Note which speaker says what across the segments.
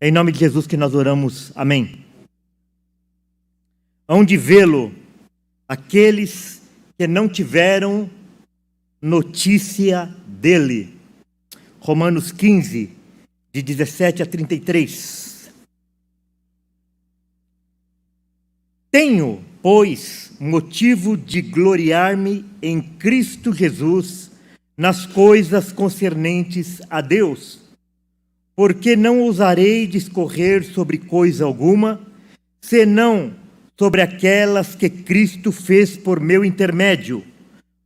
Speaker 1: Em nome de Jesus que nós oramos. Amém. Hão de vê-lo aqueles que não tiveram notícia dele. Romanos 15, de 17 a 33. Tenho, pois, motivo de gloriar-me em Cristo Jesus nas coisas concernentes a Deus, porque não ousarei discorrer sobre coisa alguma, senão sobre aquelas que Cristo fez por meu intermédio,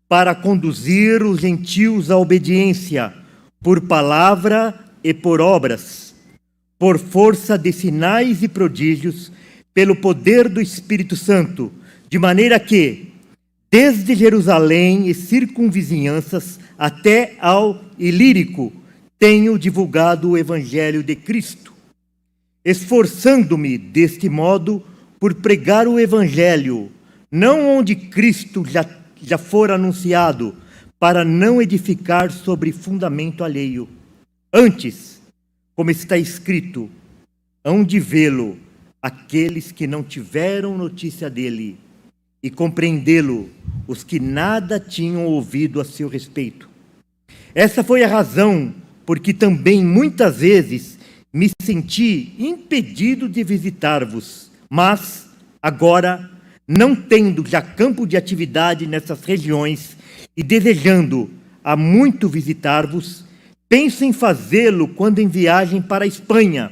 Speaker 1: para conduzir os gentios à obediência, por palavra e por obras, por força de sinais e prodígios, pelo poder do Espírito Santo, de maneira que, desde Jerusalém e circunvizinhanças até ao Ilírico, tenho divulgado o Evangelho de Cristo, esforçando-me deste modo por pregar o Evangelho, não onde Cristo já fora anunciado, para não edificar sobre fundamento alheio. Antes, como está escrito, hão de vê-lo aqueles que não tiveram notícia dele, e compreendê-lo os que nada tinham ouvido a seu respeito. Essa foi a razão porque também muitas vezes me senti impedido de visitar-vos, mas agora, não tendo já campo de atividade nessas regiões e desejando há muito visitar-vos, penso em fazê-lo quando em viagem para a Espanha,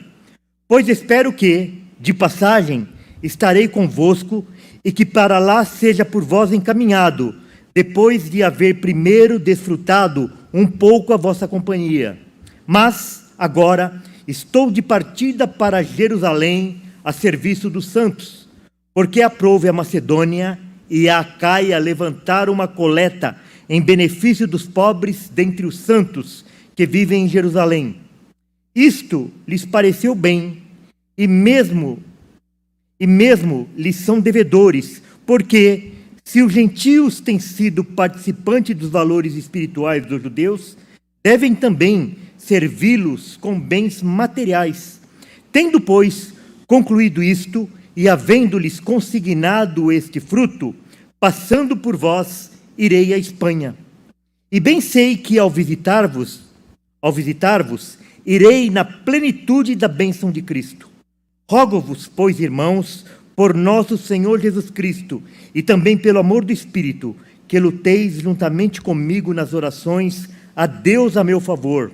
Speaker 1: pois espero que, de passagem, estarei convosco e que para lá seja por vós encaminhado, depois de haver primeiro desfrutado um pouco a vossa companhia. Mas, agora, estou de partida para Jerusalém a serviço dos santos, porque aprouve a Macedônia e a Acaia levantar uma coleta em benefício dos pobres dentre os santos que vivem em Jerusalém. Isto lhes pareceu bem, e mesmo lhes são devedores, porque se os gentios têm sido participantes dos valores espirituais dos judeus, devem também servi-los com bens materiais. Tendo, pois, concluído isto, e havendo-lhes consignado este fruto, passando por vós, irei à Espanha. E bem sei que ao visitar-vos, irei na plenitude da bênção de Cristo. Rogo-vos, pois, irmãos, por nosso Senhor Jesus Cristo, e também pelo amor do Espírito, que luteis juntamente comigo nas orações a Deus a meu favor,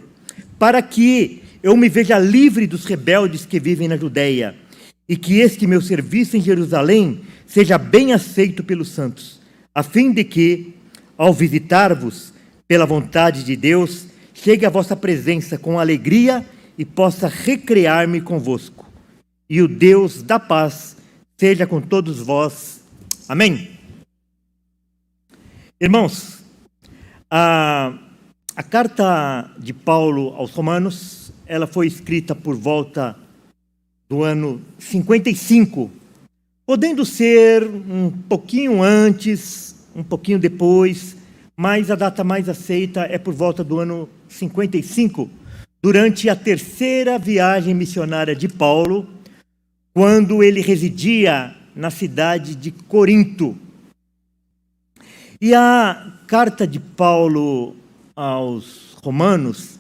Speaker 1: para que eu me veja livre dos rebeldes que vivem na Judéia, e que este meu serviço em Jerusalém seja bem aceito pelos santos, a fim de que, ao visitar-vos, pela vontade de Deus, chegue à vossa presença com alegria e possa recrear-me convosco. E o Deus da paz seja com todos vós. Amém? Irmãos, a carta de Paulo aos Romanos, ela foi escrita por volta do ano 55, podendo ser um pouquinho antes, um pouquinho depois, mas a data mais aceita é por volta do ano 55, durante a terceira viagem missionária de Paulo, quando ele residia na cidade de Corinto. E a carta de Paulo aos Romanos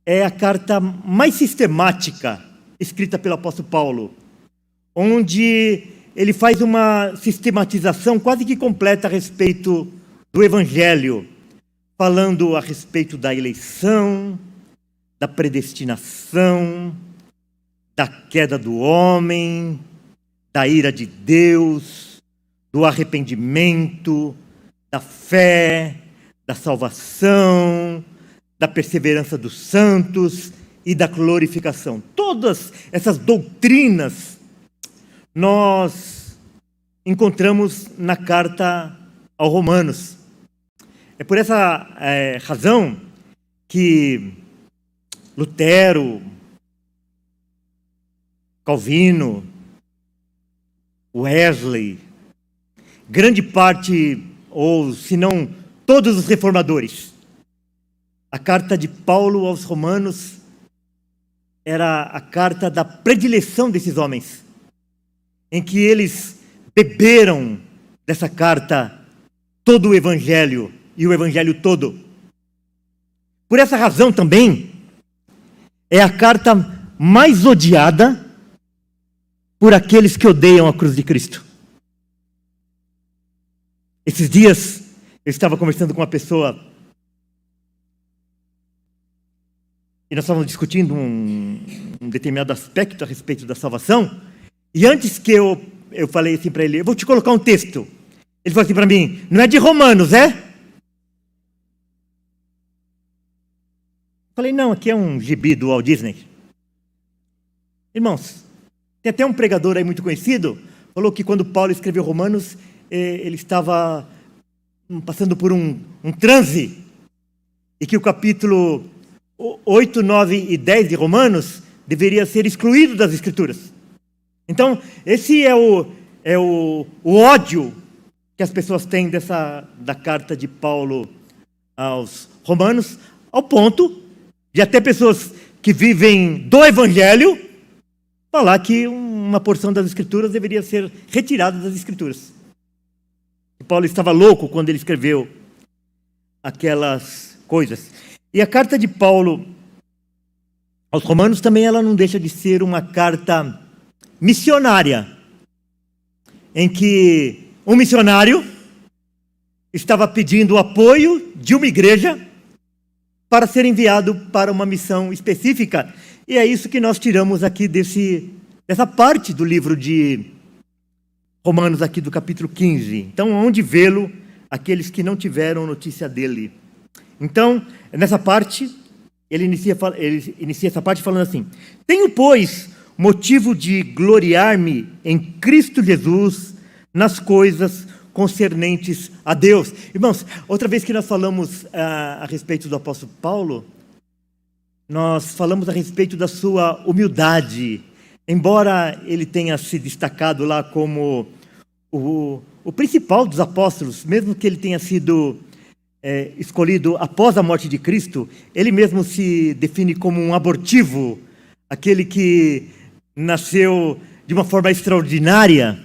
Speaker 1: é a carta mais sistemática escrita pelo apóstolo Paulo, onde ele faz uma sistematização quase que completa a respeito do Evangelho, falando a respeito da eleição, da predestinação, da queda do homem, da ira de Deus, do arrependimento, da fé, da salvação, da perseverança dos santos e da glorificação. Todas essas doutrinas nós encontramos na carta aos Romanos. É por essa razão que Lutero, Calvino, Wesley, grande parte, ou se não todos os reformadores, a carta de Paulo aos Romanos era a carta da predileção desses homens, em que eles beberam dessa carta todo o Evangelho, e o Evangelho todo. Por essa razão também, é a carta mais odiada por aqueles que odeiam a cruz de Cristo. Esses dias, eu estava conversando com uma pessoa, e nós estávamos discutindo um determinado aspecto a respeito da salvação, e antes que eu falei assim para ele, eu vou te colocar um texto. Ele falou assim para mim, não é de Romanos, é? Eu falei, não, aqui é um gibi do Walt Disney. Irmãos, tem até um pregador aí muito conhecido, falou que quando Paulo escreveu Romanos, ele estava passando por um transe, e que o capítulo 8, 9 e 10 de Romanos deveria ser excluído das Escrituras. Então, esse é o ódio que as pessoas têm da carta de Paulo aos Romanos, ao ponto de até pessoas que vivem do Evangelho falar que uma porção das Escrituras deveria ser retirada das Escrituras. Paulo estava louco quando ele escreveu aquelas coisas. E a carta de Paulo aos Romanos também ela não deixa de ser uma carta missionária, em que um missionário estava pedindo o apoio de uma igreja para ser enviado para uma missão específica. E é isso que nós tiramos aqui dessa parte do livro de Romanos, aqui do capítulo 15. Então, onde vê-lo aqueles que não tiveram notícia dele? Então, nessa parte, ele inicia essa parte falando assim: tenho, pois, motivo de gloriar-me em Cristo Jesus nas coisas concernentes a Deus. Irmãos, outra vez que nós falamos a respeito do apóstolo Paulo, nós falamos a respeito da sua humildade. Embora ele tenha se destacado lá como o principal dos apóstolos, mesmo que ele tenha sido escolhido após a morte de Cristo, ele mesmo se define como um abortivo, aquele que nasceu de uma forma extraordinária,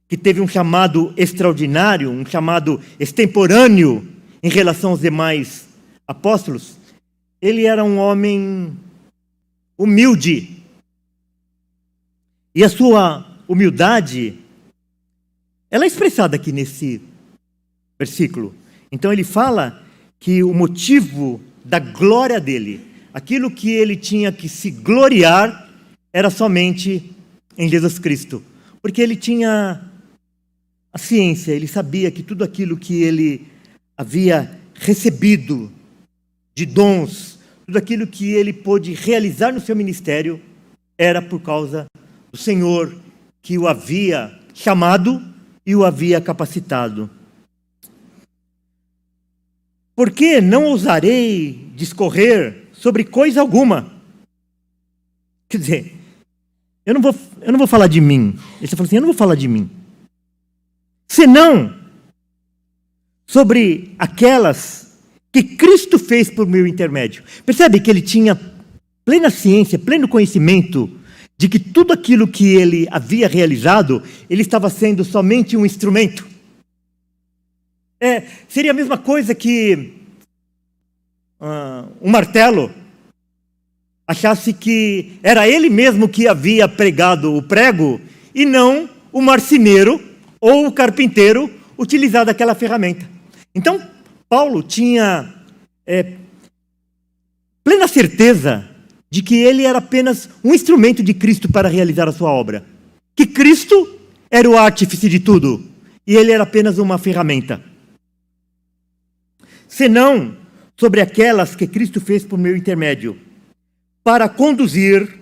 Speaker 1: que teve um chamado extraordinário, um chamado extemporâneo em relação aos demais apóstolos. Ele era um homem humilde. E a sua humildade, ela é expressada aqui nesse versículo. Então ele fala que o motivo da glória dele, aquilo que ele tinha que se gloriar, era somente em Jesus Cristo. Porque ele tinha a ciência, ele sabia que tudo aquilo que ele havia recebido de dons, tudo aquilo que ele pôde realizar no seu ministério, era por causa do Senhor que o havia chamado e o havia capacitado. Porque não ousarei discorrer sobre coisa alguma. Quer dizer, eu não vou falar de mim. Ele está falando assim, eu não vou falar de mim. Senão sobre aquelas que Cristo fez por meu intermédio. Percebe que ele tinha plena ciência, pleno conhecimento de que tudo aquilo que ele havia realizado, ele estava sendo somente um instrumento. Seria a mesma coisa que um martelo achasse que era ele mesmo que havia pregado o prego e não o marceneiro ou o carpinteiro utilizado aquela ferramenta. Então, Paulo tinha plena certeza de que ele era apenas um instrumento de Cristo para realizar a sua obra. Que Cristo era o artífice de tudo e ele era apenas uma ferramenta. Senão sobre aquelas que Cristo fez por meu intermédio, para conduzir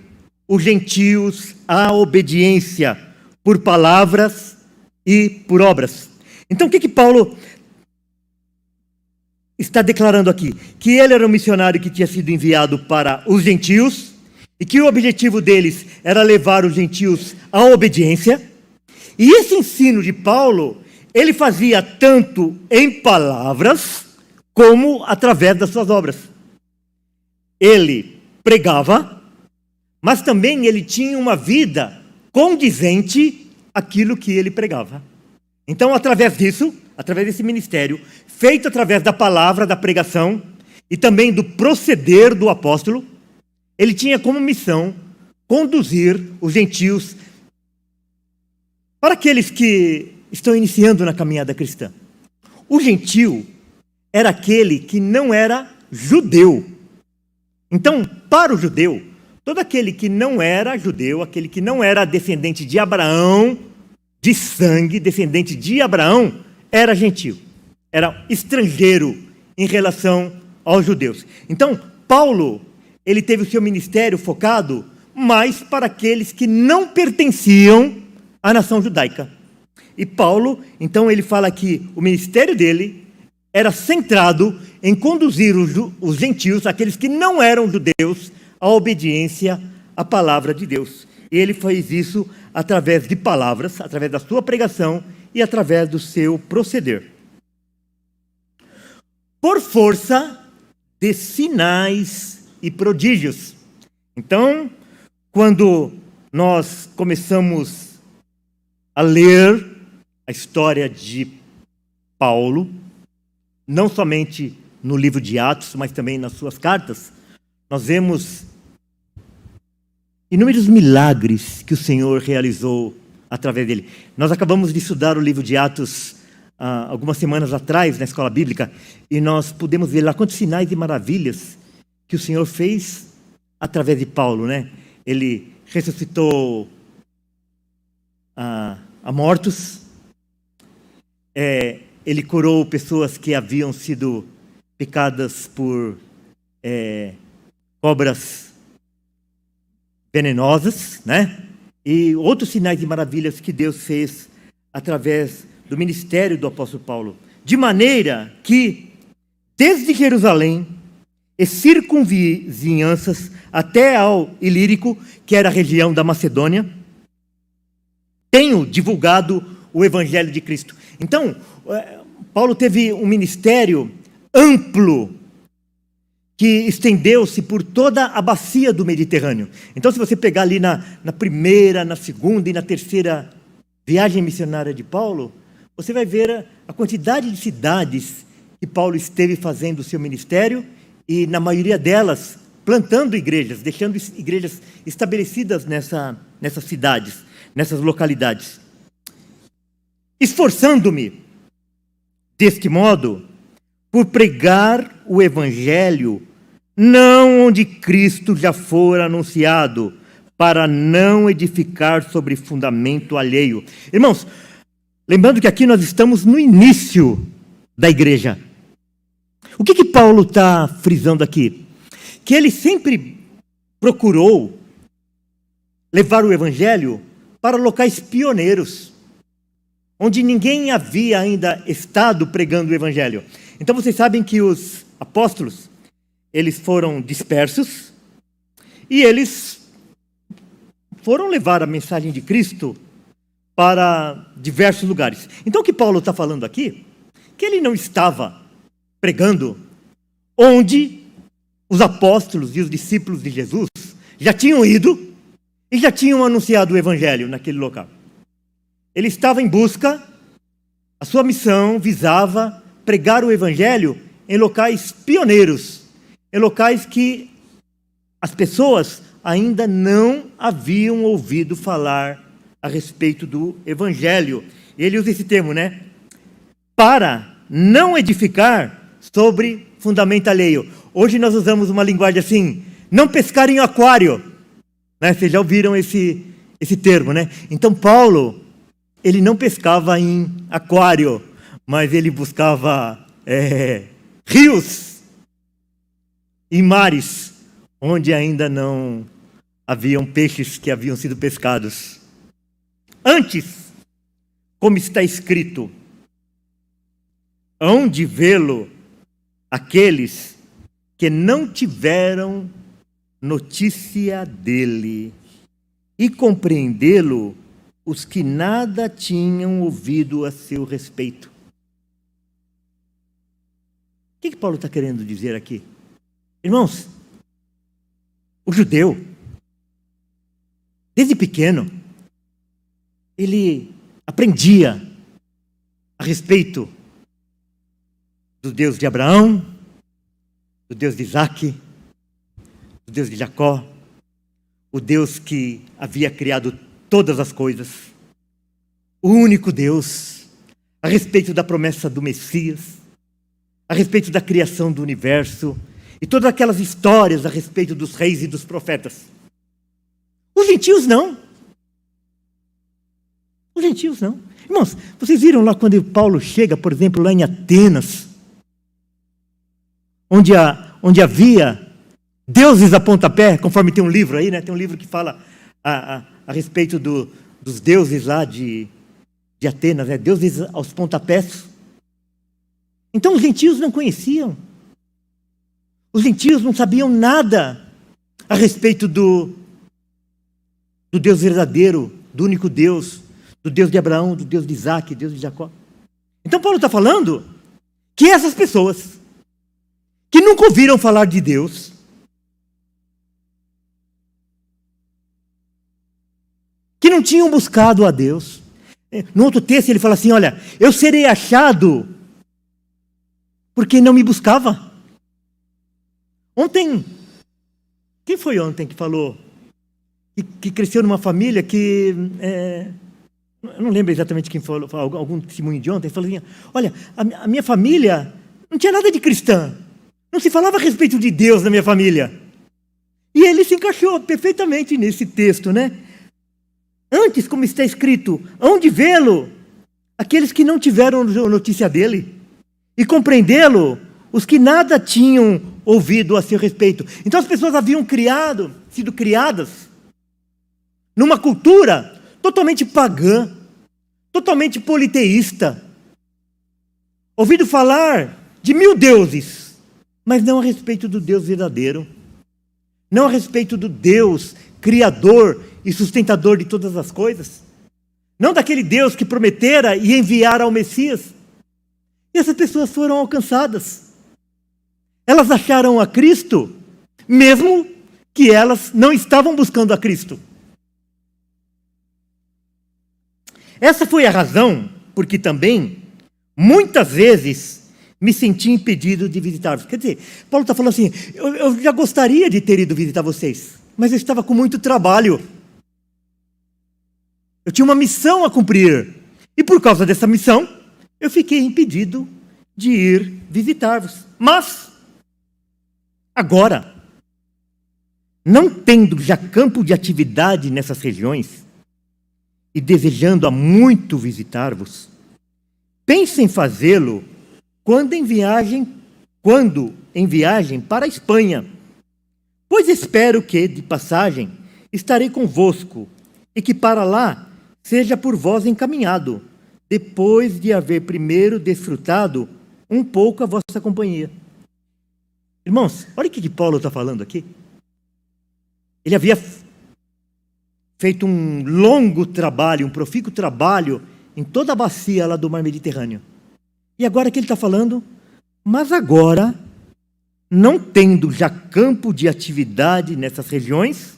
Speaker 1: os gentios à obediência por palavras e por obras. Então, o que Paulo está declarando aqui? Que ele era um missionário que tinha sido enviado para os gentios e que o objetivo deles era levar os gentios à obediência. E esse ensino de Paulo, ele fazia tanto em palavras como através das suas obras. Ele pregava mas também ele tinha uma vida condizente àquilo que ele pregava. Então, através disso, através desse ministério, feito através da palavra, da pregação, e também do proceder do apóstolo, ele tinha como missão conduzir os gentios para aqueles que estão iniciando na caminhada cristã. O gentio era aquele que não era judeu. Então, para o judeu, todo aquele que não era judeu, aquele que não era descendente de Abraão, de sangue, descendente de Abraão, era gentio. Era estrangeiro em relação aos judeus. Então, Paulo, ele teve o seu ministério focado mais para aqueles que não pertenciam à nação judaica. E Paulo, então ele fala que o ministério dele era centrado em conduzir os gentios, aqueles que não eram judeus, à obediência à palavra de Deus. E ele fez isso através de palavras, através da sua pregação e através do seu proceder. Por força de sinais e prodígios. Então, quando nós começamos a ler a história de Paulo, não somente no livro de Atos, mas também nas suas cartas, nós vemos inúmeros milagres que o Senhor realizou através dele. Nós acabamos de estudar o livro de Atos algumas semanas atrás na escola bíblica, e nós pudemos ver lá quantos sinais e maravilhas que o Senhor fez através de Paulo, né? Ele ressuscitou a mortos, ele curou pessoas que haviam sido picadas por cobras venenosas, né? E outros sinais e maravilhas que Deus fez através do ministério do apóstolo Paulo, de maneira que, desde Jerusalém e circunvizinhanças até ao Ilírico, que era a região da Macedônia, tenho divulgado o Evangelho de Cristo. Então, Paulo teve um ministério amplo, que estendeu-se por toda a bacia do Mediterrâneo. Então, se você pegar ali na primeira, na segunda e na terceira viagem missionária de Paulo, você vai ver a quantidade de cidades que Paulo esteve fazendo o seu ministério, e na maioria delas plantando igrejas, deixando igrejas estabelecidas nessas cidades, nessas localidades. Esforçando-me, deste modo, por pregar o Evangelho, não onde Cristo já fora anunciado, para não edificar sobre fundamento alheio. Irmãos, lembrando que aqui nós estamos no início da igreja. O que Paulo está frisando aqui? Que ele sempre procurou levar o Evangelho para locais pioneiros, onde ninguém havia ainda estado pregando o Evangelho. Então vocês sabem que os apóstolos, eles foram dispersos, e eles foram levar a mensagem de Cristo para diversos lugares. Então o que Paulo está falando aqui, que ele não estava pregando onde os apóstolos e os discípulos de Jesus já tinham ido e já tinham anunciado o Evangelho naquele local. Ele estava em busca, a sua missão visava pregar o Evangelho em locais pioneiros, em locais que as pessoas ainda não haviam ouvido falar a respeito do Evangelho. Ele usa esse termo, né? Para não edificar sobre fundamento alheio. Hoje nós usamos uma linguagem assim, não pescar em aquário, né? Vocês já ouviram esse termo, né? Então Paulo, ele não pescava em aquário, mas ele buscava rios e mares, onde ainda não haviam peixes que haviam sido pescados. Antes, como está escrito, hão de vê-lo aqueles que não tiveram notícia dele, e compreendê-lo os que nada tinham ouvido a seu respeito. O que Paulo está querendo dizer aqui? Irmãos, o judeu, Desde pequeno, ele aprendia a respeito do Deus de Abraão, do Deus de Isaac, do Deus de Jacó, o Deus que havia criado todas as coisas, o único Deus, a respeito da promessa do Messias, a respeito da criação do universo e todas aquelas histórias a respeito dos reis e dos profetas. Os gentios não. Os gentios não. Irmãos, vocês viram lá quando Paulo chega, por exemplo, lá em Atenas, onde havia deuses a pontapé, conforme tem um livro aí, né? Tem um livro que fala a respeito dos deuses lá de Atenas, né? Deuses aos pontapés. Então os gentios não conheciam. Os gentios não sabiam nada a respeito do Deus verdadeiro, do único Deus, do Deus de Abraão, do Deus de Isaac, Deus de Jacó. Então Paulo está falando que essas pessoas que nunca ouviram falar de Deus, que não tinham buscado a Deus. No outro texto ele fala assim, olha, eu serei achado porque não me buscava. Ontem, quem foi ontem que falou que cresceu numa família que, eu não lembro exatamente quem falou, algum testemunho de ontem, falou assim, olha, a minha família não tinha nada de cristã, não se falava a respeito de Deus na minha família. E ele se encaixou perfeitamente nesse texto, né? Antes, como está escrito, hão de vê-lo aqueles que não tiveram notícia dele, e compreendê-lo os que nada tinham ouvido a seu respeito. Então as pessoas haviam sido criadas numa cultura totalmente pagã, totalmente politeísta, ouvido falar de 1000 deuses, mas não a respeito do Deus verdadeiro, não a respeito do Deus criador e sustentador de todas as coisas, não daquele Deus que prometera e enviara ao Messias. E essas pessoas foram alcançadas. Elas acharam a Cristo, mesmo que elas não estavam buscando a Cristo. Essa foi a razão porque também, muitas vezes, me senti impedido de visitar-vos. Quer dizer, Paulo está falando assim, eu já gostaria de ter ido visitar vocês, mas eu estava com muito trabalho. Eu tinha uma missão a cumprir. E por causa dessa missão, eu fiquei impedido de ir visitar-vos. Mas, agora, não tendo já campo de atividade nessas regiões, e desejando há muito visitar-vos, pense em fazê-lo quando em viagem para a Espanha, pois espero que, de passagem, estarei convosco, e que para lá seja por vós encaminhado, depois de haver primeiro desfrutado um pouco a vossa companhia. Irmãos, olha o que Paulo está falando aqui. Ele havia feito um longo trabalho, um profícuo trabalho em toda a bacia lá do mar Mediterrâneo. E agora que ele está falando, mas agora, não tendo já campo de atividade nessas regiões,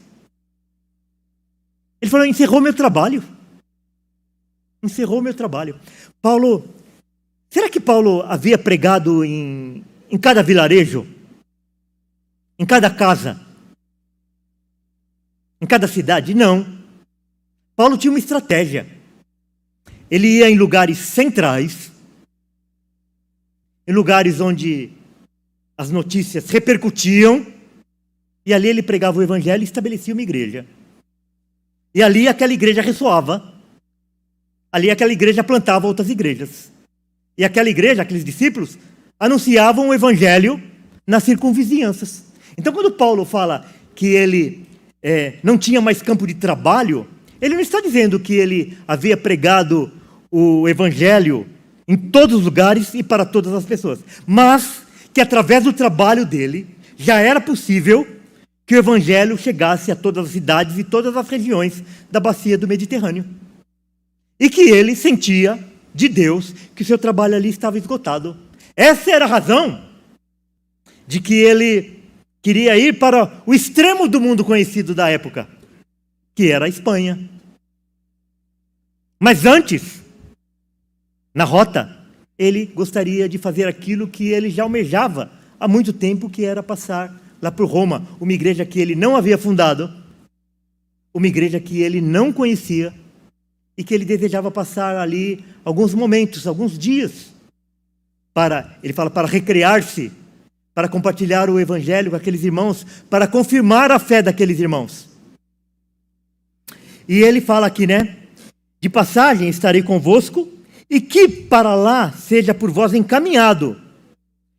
Speaker 1: ele falou, encerrou meu trabalho. Encerrou meu trabalho. Será que Paulo havia pregado em cada vilarejo? Em cada casa? Em cada cidade? Não. Paulo tinha uma estratégia. Ele ia em lugares centrais, em lugares onde as notícias repercutiam, e ali ele pregava o evangelho e estabelecia uma igreja. E ali aquela igreja ressoava. Ali aquela igreja plantava outras igrejas. E aquela igreja, aqueles discípulos, anunciavam o evangelho nas circunvizinhanças. Então quando Paulo fala que ele não tinha mais campo de trabalho, ele não está dizendo que ele havia pregado o evangelho em todos os lugares e para todas as pessoas, mas que através do trabalho dele já era possível que o evangelho chegasse a todas as cidades e todas as regiões da bacia do Mediterrâneo. E que ele sentia de Deus que o seu trabalho ali estava esgotado. Essa era a razão de que ele queria ir para o extremo do mundo conhecido da época. que era a Espanha. Mas antes, na rota, ele gostaria de fazer aquilo que ele já almejava há muito tempo, que era passar lá por Roma, uma igreja que ele não havia fundado, uma igreja que ele não conhecia, e que ele desejava passar ali alguns momentos, alguns dias, ele fala, para recrear-se, para compartilhar o evangelho com aqueles irmãos, para confirmar a fé daqueles irmãos. E ele fala aqui, né? De passagem estarei convosco, e que para lá seja por vós encaminhado.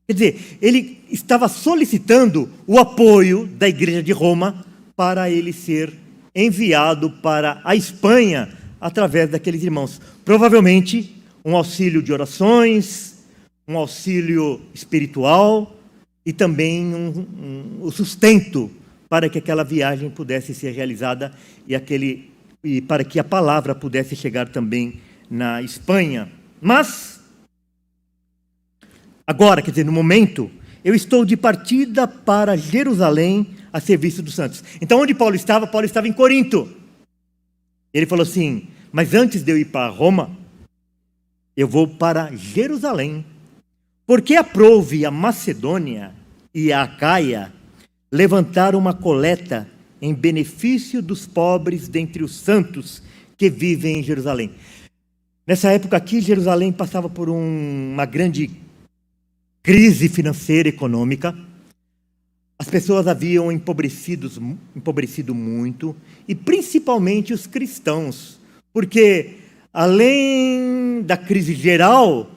Speaker 1: Quer dizer, ele estava solicitando o apoio da igreja de Roma para ele ser enviado para a Espanha através daqueles irmãos. Provavelmente um auxílio de orações, um auxílio espiritual e também o sustento para que aquela viagem pudesse ser realizada e para que a palavra pudesse chegar também na Espanha. Mas, agora, quer dizer, no momento, eu estou de partida para Jerusalém a serviço dos santos. Então, onde Paulo estava? Paulo estava em Corinto. Ele falou assim, mas antes de eu ir para Roma, eu vou para Jerusalém, porque aprouve a Macedônia e a Acaia levantar uma coleta em benefício dos pobres dentre os santos que vivem em Jerusalém. Nessa época aqui, Jerusalém passava por uma grande crise financeira e econômica. As pessoas haviam empobrecido muito, e principalmente os cristãos, porque além da crise geral,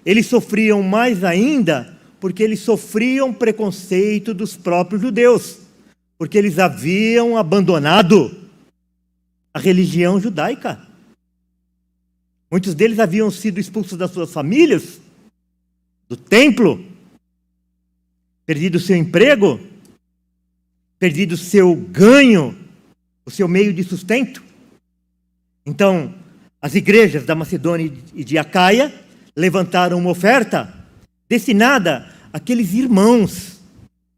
Speaker 1: eles sofriam mais ainda, porque eles sofriam preconceito dos próprios judeus, porque eles haviam abandonado a religião judaica. Muitos deles haviam sido expulsos das suas famílias, do templo, perdido seu emprego, perdido seu ganho, o seu meio de sustento. Então, as igrejas da Macedônia e de Acaia levantaram uma oferta destinada àqueles irmãos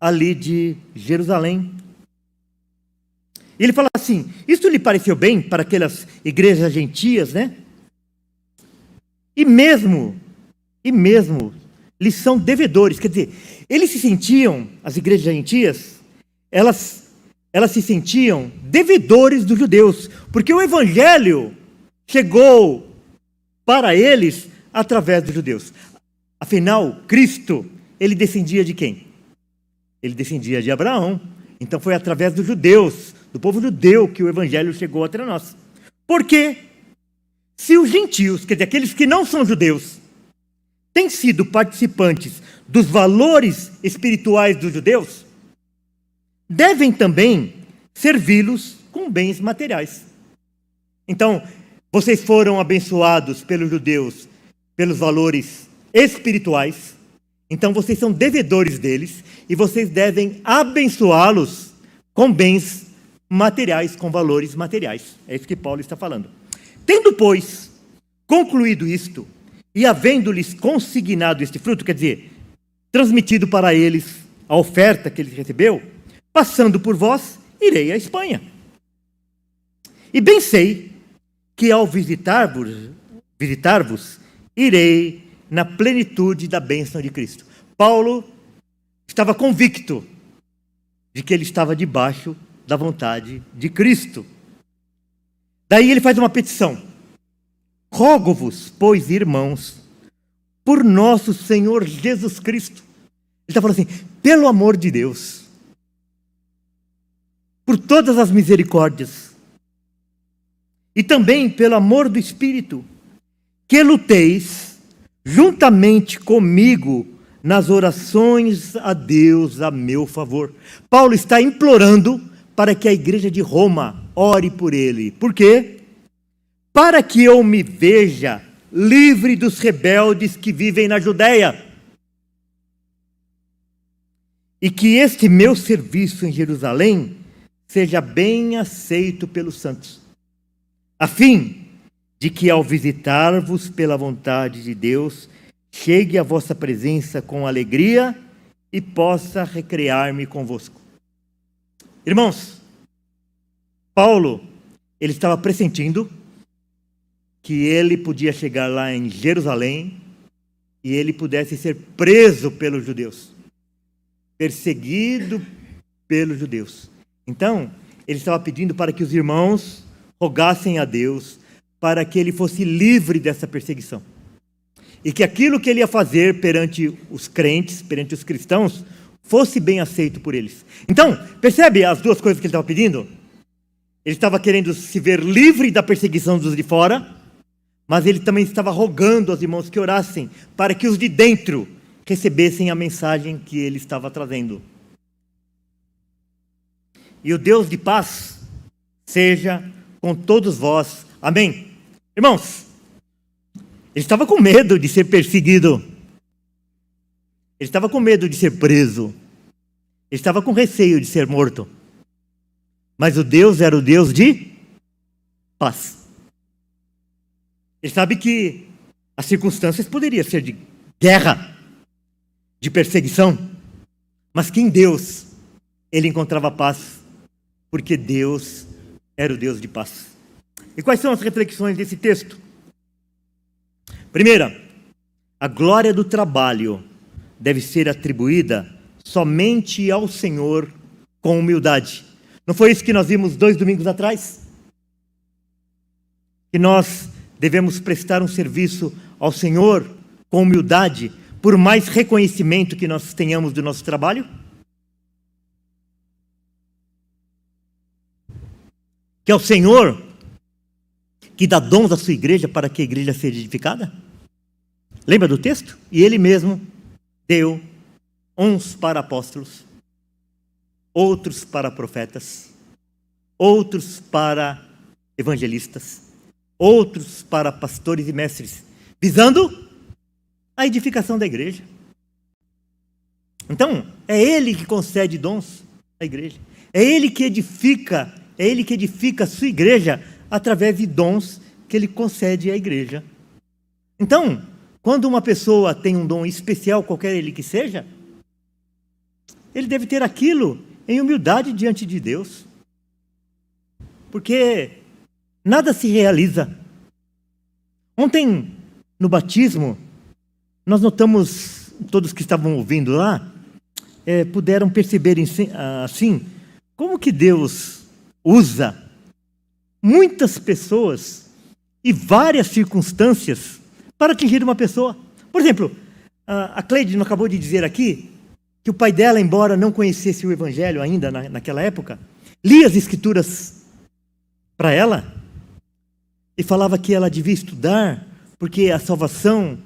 Speaker 1: ali de Jerusalém. E ele fala assim, isso lhe pareceu bem para aquelas igrejas gentias, né? E mesmo lhes são devedores, quer dizer, eles se sentiam, as igrejas gentias, elas se sentiam devedores dos judeus, porque o evangelho chegou para eles através dos judeus. Afinal, Cristo, ele descendia de quem? Ele descendia de Abraão. Então foi através dos judeus, do povo judeu, que o evangelho chegou até nós. Por quê? Se os gentios, quer dizer, aqueles que não são judeus, têm sido participantes dos valores espirituais dos judeus, devem também servi-los com bens materiais. Então, vocês foram abençoados pelos judeus, pelos valores espirituais, então vocês são devedores deles, e vocês devem abençoá-los com bens materiais, com valores materiais. É isso que Paulo está falando. Tendo, pois, concluído isto, e havendo-lhes consignado este fruto, quer dizer, transmitido para eles a oferta que eles recebeu, passando por vós, irei à Espanha. E bem sei que ao visitar-vos, irei na plenitude da bênção de Cristo. Paulo estava convicto de que ele estava debaixo da vontade de Cristo. Daí ele faz uma petição. Rogo-vos, pois, irmãos, por nosso Senhor Jesus Cristo. Ele está falando assim, pelo amor de Deus, por todas as misericórdias, e também pelo amor do Espírito, que luteis juntamente comigo nas orações a Deus a meu favor. Paulo está implorando para que a igreja de Roma ore por ele. Por quê? Para que eu me veja livre dos rebeldes que vivem na Judéia, e que este meu serviço em Jerusalém seja bem aceito pelos santos, a fim de que ao visitar-vos pela vontade de Deus, chegue à vossa presença com alegria e possa recrear-me convosco. Irmãos, Paulo ele estava pressentindo que ele podia chegar lá em Jerusalém e ele pudesse ser preso pelos judeus, perseguido pelos judeus. Então, ele estava pedindo para que os irmãos rogassem a Deus para que ele fosse livre dessa perseguição. E que aquilo que ele ia fazer perante os crentes, perante os cristãos, fosse bem aceito por eles. Então, percebe as duas coisas que ele estava pedindo? Ele estava querendo se ver livre da perseguição dos de fora, mas ele também estava rogando aos irmãos que orassem para que os de dentro recebessem a mensagem que ele estava trazendo. E o Deus de paz seja com todos vós. Amém. Irmãos, ele estava com medo de ser perseguido. Ele estava com medo de ser preso. Ele estava com receio de ser morto. Mas o Deus era o Deus de paz. Ele sabe que as circunstâncias poderiam ser de guerra, de perseguição, mas que em Deus ele encontrava paz, porque Deus era o Deus de paz. E quais são as reflexões desse texto? Primeira, a glória do trabalho deve ser atribuída somente ao Senhor com humildade. Não foi isso que nós vimos 2 domingos atrás? Que nós devemos prestar um serviço ao Senhor com humildade, por mais reconhecimento que nós tenhamos do nosso trabalho? Que é o Senhor que dá dons à sua igreja para que a igreja seja edificada? Lembra do texto? E ele mesmo deu uns para apóstolos, outros para profetas, outros para evangelistas, outros para pastores e mestres, visando a edificação da igreja. Então, é Ele que concede dons à igreja. É Ele que edifica a sua igreja através de dons que Ele concede à igreja. Então, quando uma pessoa tem um dom especial, qualquer ele que seja, ele deve ter aquilo em humildade diante de Deus. Porque nada se realiza. Ontem, no batismo, nós notamos, todos que estavam ouvindo lá, puderam perceber assim, como que Deus usa muitas pessoas e várias circunstâncias para atingir uma pessoa. Por exemplo, a Cleide não acabou de dizer aqui que o pai dela, embora não conhecesse o Evangelho ainda naquela época, lia as Escrituras para ela e falava que ela devia estudar porque a salvação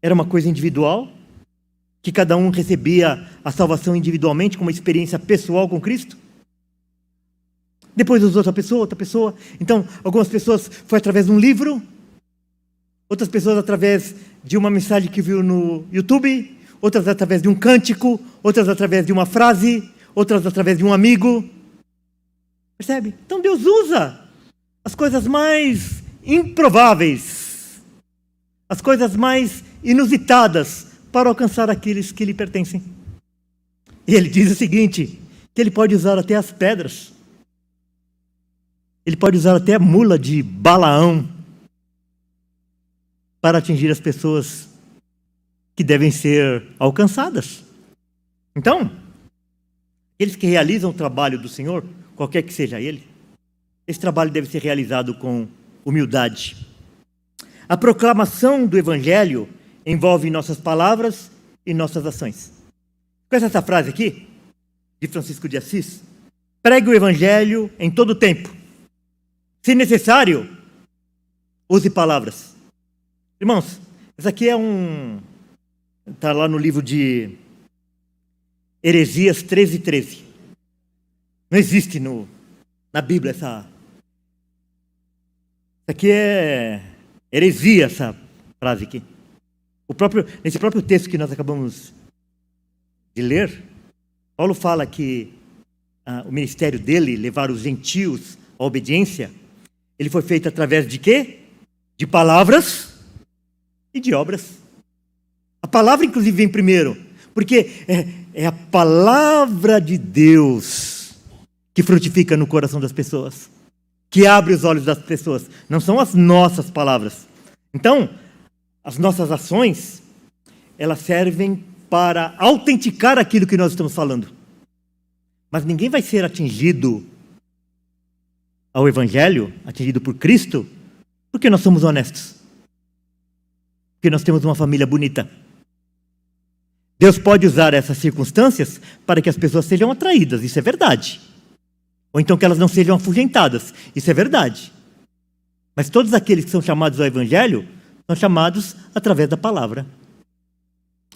Speaker 1: era uma coisa individual, que cada um recebia a salvação individualmente, com uma experiência pessoal com Cristo. Depois usou outra pessoa. Então, algumas pessoas foi através de um livro, outras pessoas através de uma mensagem que viu no YouTube, outras através de um cântico, outras através de uma frase, outras através de um amigo. Percebe? Então Deus usa as coisas mais improváveis, as coisas mais inusitadas para alcançar aqueles que lhe pertencem. E ele diz o seguinte, que ele pode usar até as pedras. Ele pode usar até a mula de Balaão para atingir as pessoas que devem ser alcançadas. Então, aqueles que realizam o trabalho do Senhor, qualquer que seja ele, esse trabalho deve ser realizado com humildade. A proclamação do Evangelho envolve nossas palavras e nossas ações. Conhece essa frase aqui, de Francisco de Assis? Pregue o Evangelho em todo tempo. Se necessário, use palavras. Irmãos, isso aqui está lá no livro de Heresias 13:13. Não existe na Bíblia essa. Isso aqui é heresia, essa frase aqui. Nesse próprio texto que nós acabamos de ler, Paulo fala que o ministério dele, levar os gentios à obediência, ele foi feito através de quê? De palavras e de obras. A palavra, inclusive, vem primeiro, porque é a palavra de Deus que frutifica no coração das pessoas. que abre os olhos das pessoas, não são as nossas palavras. Então, as nossas ações, elas servem para autenticar aquilo que nós estamos falando. Mas ninguém vai ser atingido ao Evangelho, atingido por Cristo, porque nós somos honestos. Porque nós temos uma família bonita. Deus pode usar essas circunstâncias para que as pessoas sejam atraídas, isso é verdade. Ou então que elas não sejam afugentadas, isso é verdade. Mas todos aqueles que são chamados ao Evangelho são chamados através da palavra.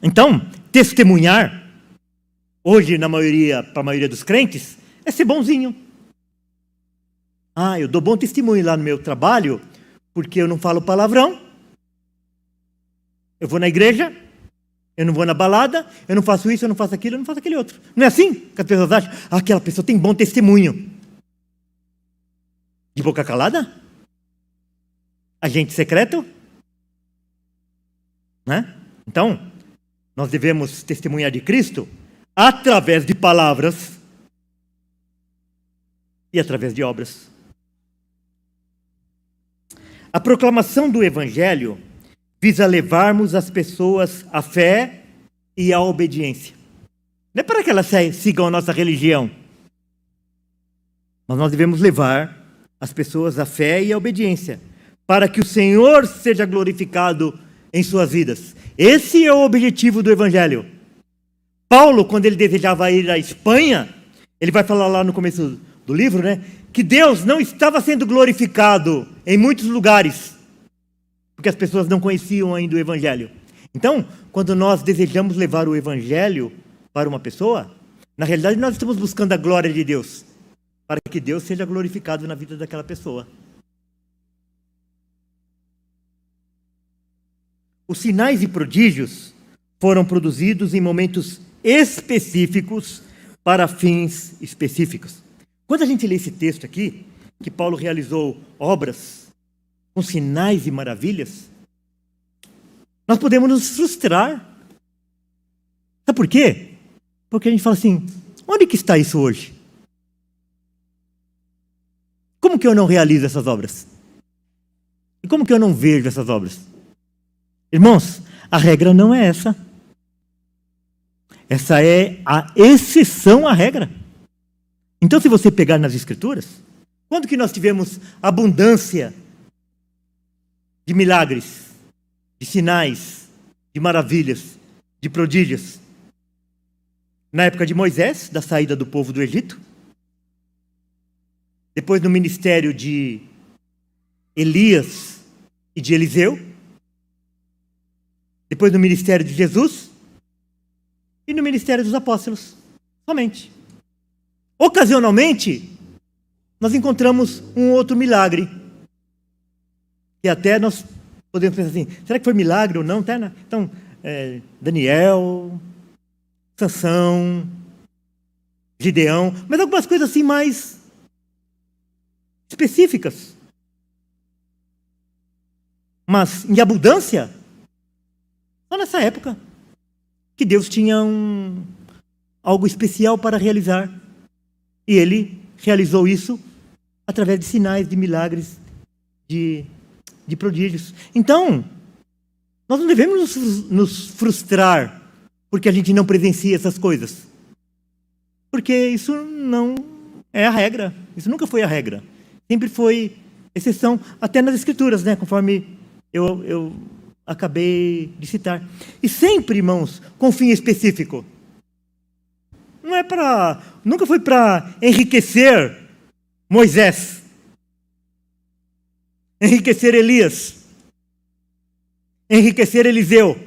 Speaker 1: Então, testemunhar, hoje para a maioria dos crentes, é ser bonzinho. Eu dou bom testemunho lá no meu trabalho, porque eu não falo palavrão, eu vou na igreja, eu não vou na balada, eu não faço isso, eu não faço aquilo, eu não faço aquele outro. Não é assim que as pessoas acham? Aquela pessoa tem bom testemunho. De boca calada? Agente secreto? Né? Então, nós devemos testemunhar de Cristo através de palavras e através de obras. A proclamação do Evangelho visa levarmos as pessoas à fé e à obediência. Não é para que elas sigam a nossa religião, mas nós devemos levar as pessoas à fé e à obediência, para que o Senhor seja glorificado em suas vidas. Esse é o objetivo do Evangelho. Paulo, quando ele desejava ir à Espanha, ele vai falar lá no começo do livro, né, que Deus não estava sendo glorificado em muitos lugares, porque as pessoas não conheciam ainda o Evangelho. Então, quando nós desejamos levar o Evangelho para uma pessoa, na realidade nós estamos buscando a glória de Deus, para que Deus seja glorificado na vida daquela pessoa. Os sinais e prodígios foram produzidos em momentos específicos para fins específicos. Quando a gente lê esse texto aqui, que Paulo realizou obras com sinais e maravilhas, nós podemos nos frustrar. Sabe por quê? Porque a gente fala assim, onde que está isso hoje? Como que eu não realizo essas obras? E como que eu não vejo essas obras? Irmãos, a regra não é essa. Essa é a exceção à regra. Então, se você pegar nas Escrituras, quando que nós tivemos abundância de milagres, de sinais, de maravilhas, de prodígios? Na época de Moisés, da saída do povo do Egito. Depois no ministério de Elias e de Eliseu. Depois no ministério de Jesus. E no ministério dos apóstolos. Somente. Ocasionalmente, nós encontramos um outro milagre. E até nós podemos pensar assim, será que foi milagre ou não? Então, Daniel, Sansão, Gideão, mas algumas coisas assim mais específicas. Mas em abundância, só nessa época que Deus tinha algo especial para realizar. E ele realizou isso através de sinais, de milagres, de prodígios. Então, nós não devemos nos frustrar porque a gente não presencia essas coisas. Porque isso não é a regra. Isso nunca foi a regra. Sempre foi exceção, até nas Escrituras, né? Conforme eu acabei de citar. E sempre, irmãos, com fim específico. Nunca foi para enriquecer Moisés, enriquecer Elias, enriquecer Eliseu,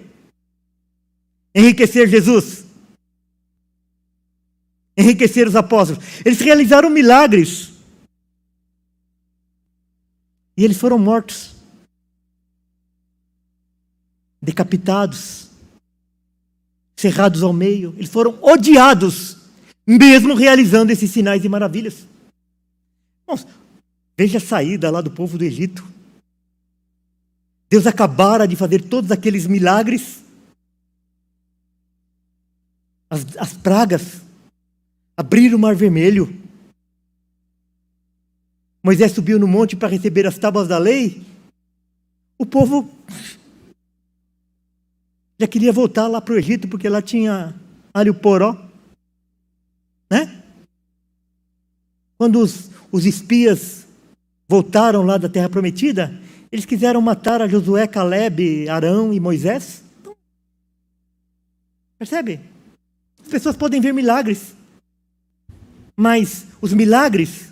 Speaker 1: enriquecer Jesus, enriquecer os apóstolos. Eles realizaram milagres e eles foram mortos, decapitados, cerrados ao meio. Eles foram odiados, mesmo realizando esses sinais e maravilhas. Irmãos, veja a saída lá do povo do Egito. Deus acabara de fazer todos aqueles milagres, as pragas, abrir o mar vermelho. Moisés subiu no monte para receber as tábuas da lei, o povo já queria voltar lá para o Egito, porque lá tinha alho poró, né? Quando os espias voltaram lá da Terra Prometida, eles quiseram matar a Josué, Caleb, Arão e Moisés. Percebe? As pessoas podem ver milagres, mas os milagres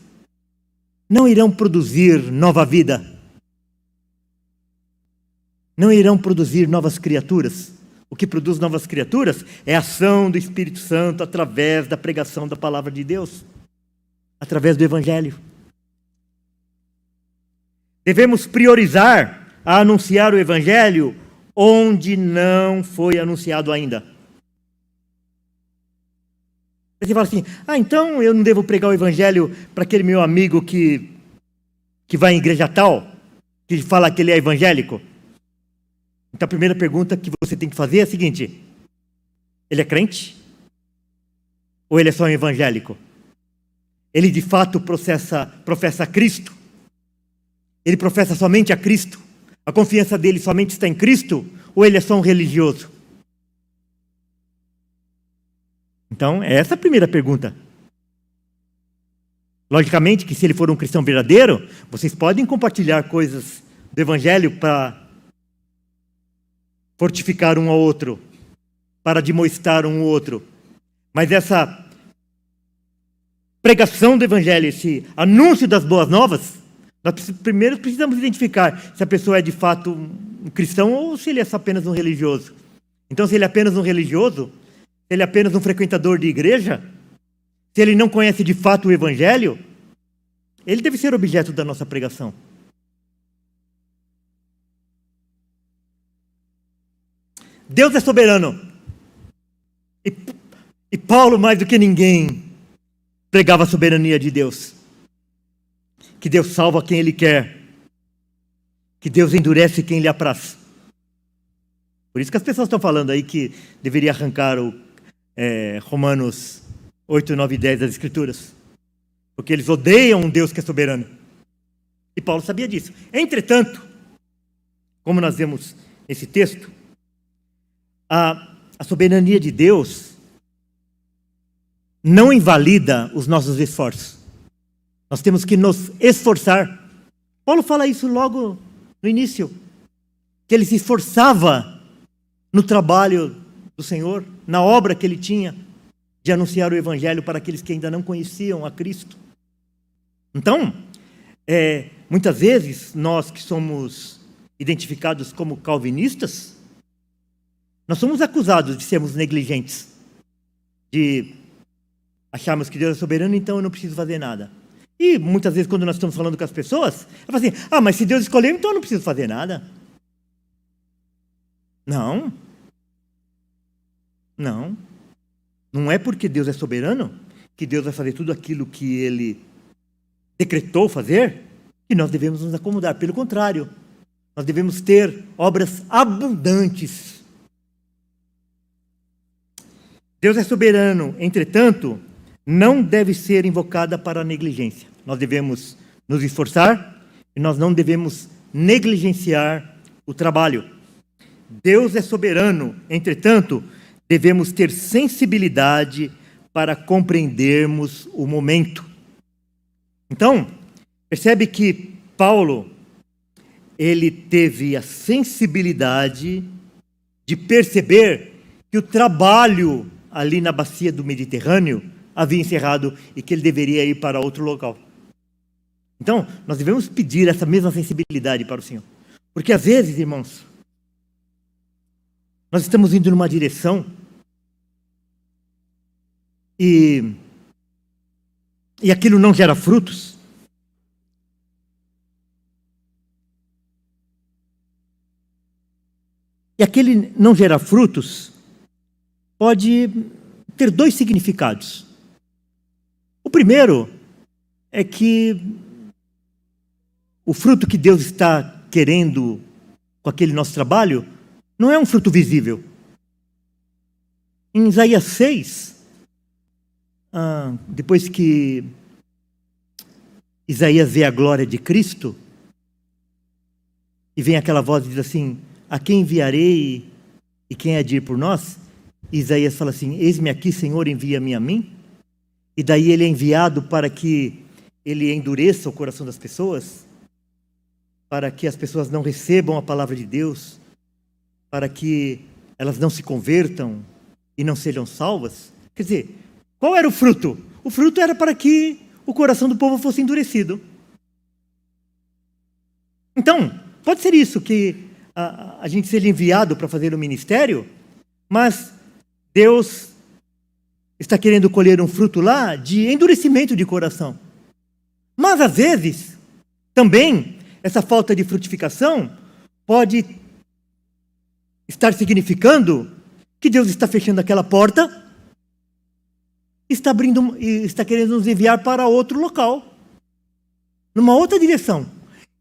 Speaker 1: não irão produzir nova vida. Não irão produzir novas criaturas. O que produz novas criaturas é a ação do Espírito Santo através da pregação da palavra de Deus, através do Evangelho. Devemos priorizar a anunciar o Evangelho onde não foi anunciado ainda. Você fala assim, então eu não devo pregar o Evangelho para aquele meu amigo que vai em igreja tal, que fala que ele é evangélico? Então a primeira pergunta que você tem que fazer é a seguinte: ele é crente? Ou ele é só um evangélico? Ele de fato professa Cristo? Ele professa somente a Cristo? A confiança dele somente está em Cristo? Ou ele é só um religioso? Então, é essa a primeira pergunta. Logicamente que se ele for um cristão verdadeiro, vocês podem compartilhar coisas do Evangelho para fortificar um ao outro, para admoestar um ao outro. Mas essa pregação do Evangelho, esse anúncio das boas novas, nós primeiro precisamos identificar se a pessoa é de fato um cristão ou se ele é apenas um religioso. Então, se ele é apenas um religioso, se ele é apenas um frequentador de igreja, se ele não conhece de fato o Evangelho, ele deve ser objeto da nossa pregação. Deus é soberano. E Paulo, mais do que ninguém, pregava a soberania de Deus. Que Deus salva quem Ele quer. Que Deus endurece quem lhe apraz. Por isso que as pessoas estão falando aí que deveria arrancar Romanos 8, 9 e 10 das Escrituras. Porque eles odeiam um Deus que é soberano. E Paulo sabia disso. Entretanto, como nós vemos nesse texto, a soberania de Deus não invalida os nossos esforços. Nós temos que nos esforçar. Paulo fala isso logo no início, que ele se esforçava no trabalho do Senhor, na obra que ele tinha de anunciar o Evangelho para aqueles que ainda não conheciam a Cristo. Então, muitas vezes, nós que somos identificados como calvinistas, nós somos acusados de sermos negligentes, de acharmos que Deus é soberano, então eu não preciso fazer nada. E muitas vezes, quando nós estamos falando com as pessoas, eu falo assim, mas se Deus escolheu, então eu não preciso fazer nada. Não. Não é porque Deus é soberano que Deus vai fazer tudo aquilo que Ele decretou fazer, que nós devemos nos acomodar. Pelo contrário, nós devemos ter obras abundantes. Deus é soberano, entretanto, não deve ser invocada para a negligência. Nós devemos nos esforçar e nós não devemos negligenciar o trabalho. Deus é soberano, entretanto, devemos ter sensibilidade para compreendermos o momento. Então, percebe que Paulo, ele teve a sensibilidade de perceber que o trabalho ali na bacia do Mediterrâneo havia encerrado e que ele deveria ir para outro local. Então, nós devemos pedir essa mesma sensibilidade para o Senhor. Porque às vezes, irmãos, nós estamos indo numa direção e aquilo não gera frutos. E aquele não gerar frutos pode ter dois significados. O primeiro é que o fruto que Deus está querendo com aquele nosso trabalho não é um fruto visível. Em Isaías 6, depois que Isaías vê a glória de Cristo, e vem aquela voz e diz assim: a quem enviarei e quem há de ir por nós? E Isaías fala assim: eis-me aqui, Senhor, envia-me a mim. E daí ele é enviado para que ele endureça o coração das pessoas, para que as pessoas não recebam a palavra de Deus, para que elas não se convertam e não sejam salvas. Quer dizer, qual era o fruto? O fruto era para que o coração do povo fosse endurecido. Então, pode ser isso, que a gente seja enviado para fazer o ministério, mas Deus está querendo colher um fruto lá de endurecimento de coração. Mas, às vezes, também, essa falta de frutificação pode estar significando que Deus está fechando aquela porta, está querendo nos enviar para outro local, numa outra direção.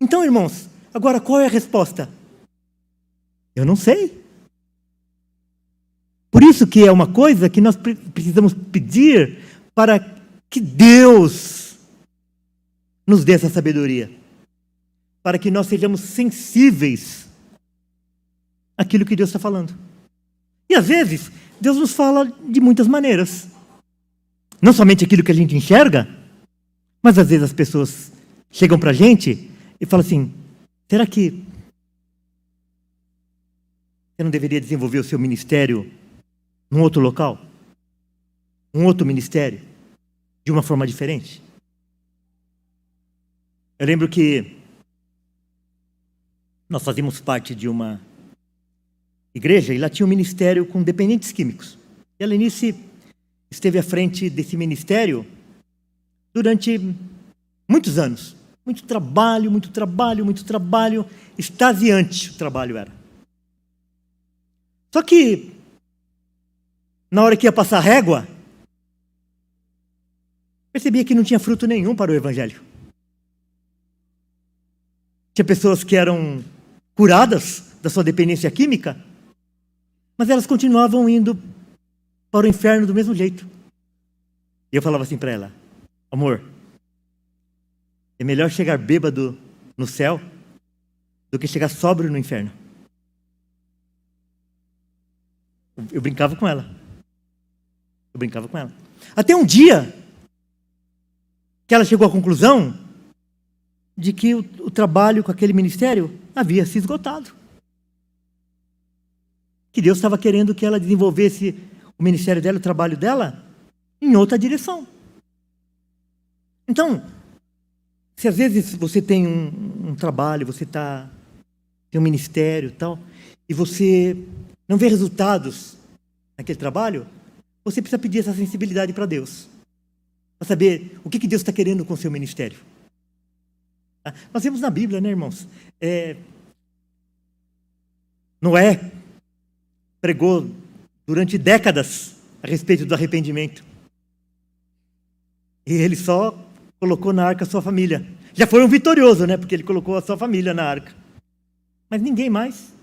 Speaker 1: Então, irmãos, agora qual é a resposta? Eu não sei. Por isso que é uma coisa que nós precisamos pedir para que Deus nos dê essa sabedoria, para que nós sejamos sensíveis àquilo que Deus está falando. E às vezes, Deus nos fala de muitas maneiras. Não somente aquilo que a gente enxerga, mas às vezes as pessoas chegam para a gente e falam assim: será que você não deveria desenvolver o seu ministério num outro local? Um outro ministério? De uma forma diferente? Eu lembro que nós fazíamos parte de uma igreja e lá tinha um ministério com dependentes químicos. E a Lenice esteve à frente desse ministério durante muitos anos. Muito trabalho, muito trabalho, muito trabalho. Extasiante o trabalho era. Só que, na hora que ia passar a régua, percebia que não tinha fruto nenhum para o evangelho. Tinha pessoas que eram curadas da sua dependência química, mas elas continuavam indo para o inferno do mesmo jeito. E eu falava assim para ela: amor, é melhor chegar bêbado no céu do que chegar sóbrio no inferno. Eu brincava com ela. Até um dia que ela chegou à conclusão de que o trabalho com aquele ministério havia se esgotado. Que Deus estava querendo que ela desenvolvesse o ministério dela, o trabalho dela, em outra direção. Então, se às vezes você tem um trabalho, você tem um ministério e tal, e você não vê resultados naquele trabalho, você precisa pedir essa sensibilidade para Deus, para saber o que Deus está querendo com o seu ministério. Nós vemos na Bíblia, né, irmãos? Noé pregou durante décadas a respeito do arrependimento. E ele só colocou na arca a sua família. Já foi um vitorioso, né? Porque ele colocou a sua família na arca. Mas ninguém mais.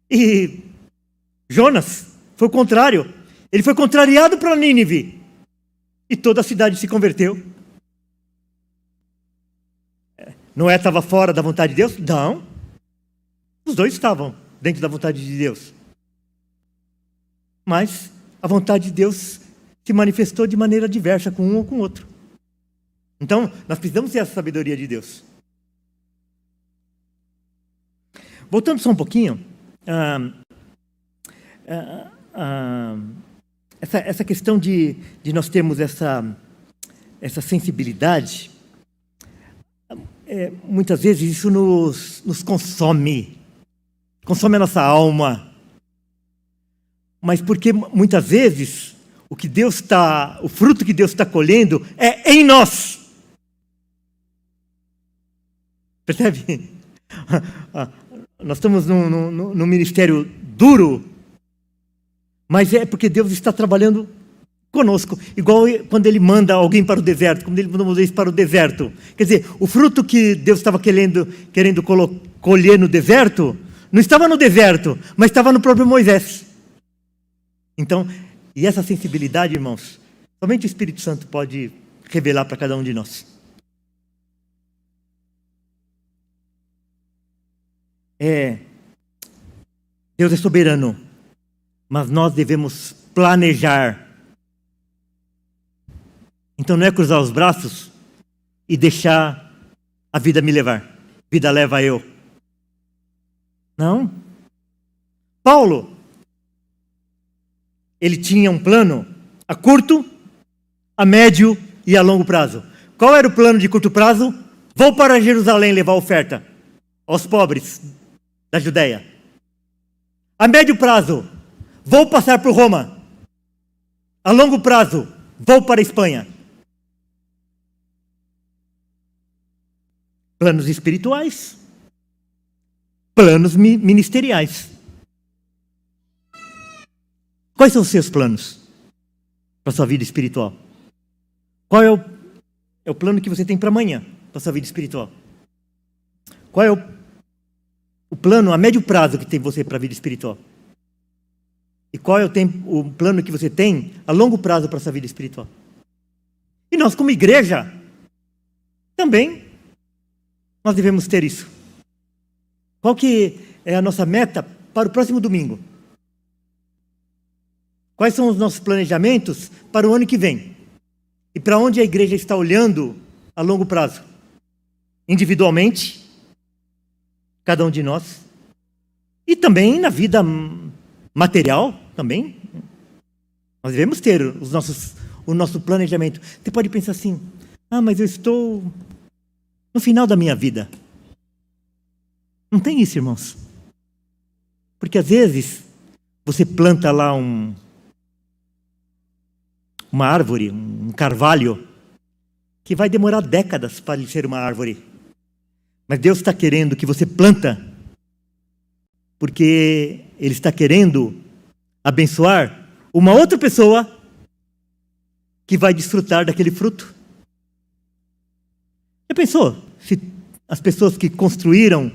Speaker 1: E Jonas foi o contrário. Ele foi contrariado para Nínive. E toda a cidade se converteu. Noé estava fora da vontade de Deus? Não. Os dois estavam dentro da vontade de Deus. Mas a vontade de Deus se manifestou de maneira diversa com um ou com o outro. Então, nós precisamos ter essa sabedoria de Deus. Voltando só um pouquinho, essa questão de nós termos essa sensibilidade, muitas vezes isso nos consome a nossa alma. Mas porque muitas vezes o fruto que Deus está colhendo é em nós. Percebe? Nós estamos num ministério duro, mas é porque Deus está trabalhando conosco. Igual quando Ele manda alguém para o deserto, quando Ele mandou Moisés para o deserto. Quer dizer, o fruto que Deus estava querendo colher no deserto, não estava no deserto, mas estava no próprio Moisés. Então, e essa sensibilidade, irmãos, somente o Espírito Santo pode revelar para cada um de nós. Deus é soberano, mas nós devemos planejar. Então não é cruzar os braços e deixar a vida me levar. Vida leva eu. Não. Paulo, ele tinha um plano a curto, a médio e a longo prazo. Qual era o plano de curto prazo? Vou para Jerusalém levar oferta aos pobres da Judéia. A médio prazo, vou passar por Roma. A longo prazo, vou para a Espanha. Planos espirituais, planos ministeriais. Quais são os seus planos para a sua vida espiritual? Qual é o plano que você tem para amanhã, para a sua vida espiritual? Qual é o plano a médio prazo que tem você para a vida espiritual? E qual é o plano que você tem a longo prazo para a sua vida espiritual? E nós, como igreja, também nós devemos ter isso. Qual que é a nossa meta para o próximo domingo? Quais são os nossos planejamentos para o ano que vem? E para onde a igreja está olhando a longo prazo? Individualmente, cada um de nós. E também na vida material, também. Nós devemos ter o nosso planejamento. Você pode pensar assim, mas eu estou no final da minha vida. Não tem isso, irmãos. Porque às vezes você planta lá uma árvore, um carvalho, que vai demorar décadas para ser uma árvore. Mas Deus está querendo que você planta, porque Ele está querendo abençoar uma outra pessoa que vai desfrutar daquele fruto. Já pensou se as pessoas que construíram